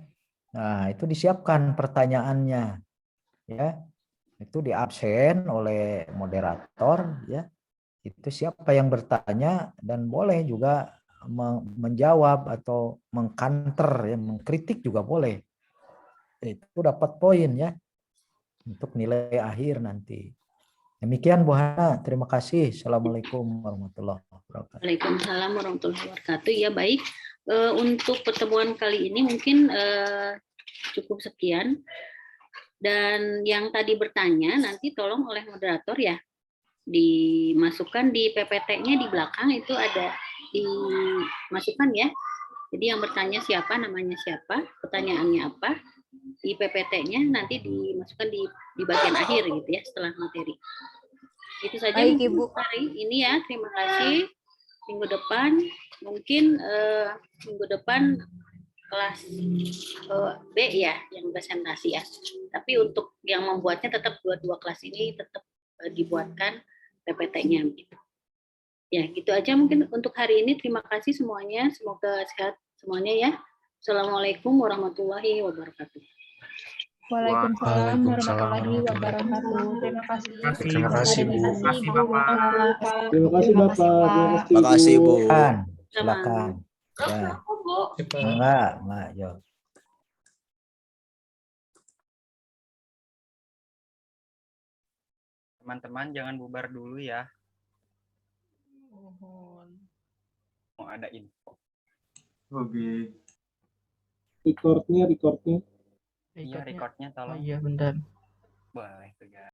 Nah, itu disiapkan pertanyaannya ya. Itu diabsen oleh moderator ya. Itu siapa yang bertanya dan boleh juga menjawab atau mengkanter ya, mengkritik juga boleh. Itu dapat poin ya untuk nilai akhir nanti. Demikian Bu Hana, terima kasih. Assalamualaikum warahmatullahi wabarakatuh. Waalaikumsalam warahmatullahi wabarakatuh. Ya baik, untuk pertemuan kali ini mungkin cukup sekian. Dan yang tadi bertanya nanti tolong oleh moderator ya dimasukkan di PPT-nya di belakang itu ada dimasukkan ya. Jadi yang bertanya siapa, namanya siapa, pertanyaannya apa, di PPT-nya nanti dimasukkan di bagian akhir gitu ya setelah materi. Itu saja Baik, Ibu. hari ini ya. Terima kasih. Minggu depan mungkin minggu depan kelas B ya yang presentasi ya. Tapi untuk yang membuatnya tetap dua kelas ini tetap dibuatkan PPT-nya gitu. Ya, gitu aja mungkin untuk hari ini. Terima kasih semuanya. Semoga sehat semuanya ya. Assalamualaikum warahmatullahi wabarakatuh. Waalaikumsalam warahmatullahi wabarakatuh. Terima kasih. Terima kasih, Bu. Terima kasih, Bapak. Terima kasih, Bu. Silakan. Ya. Enggak, yo. Teman-teman jangan bubar dulu ya. Mau ada info. Oke. Recordnya. Iya, recordnya tolong. Iya, bentar. Boleh,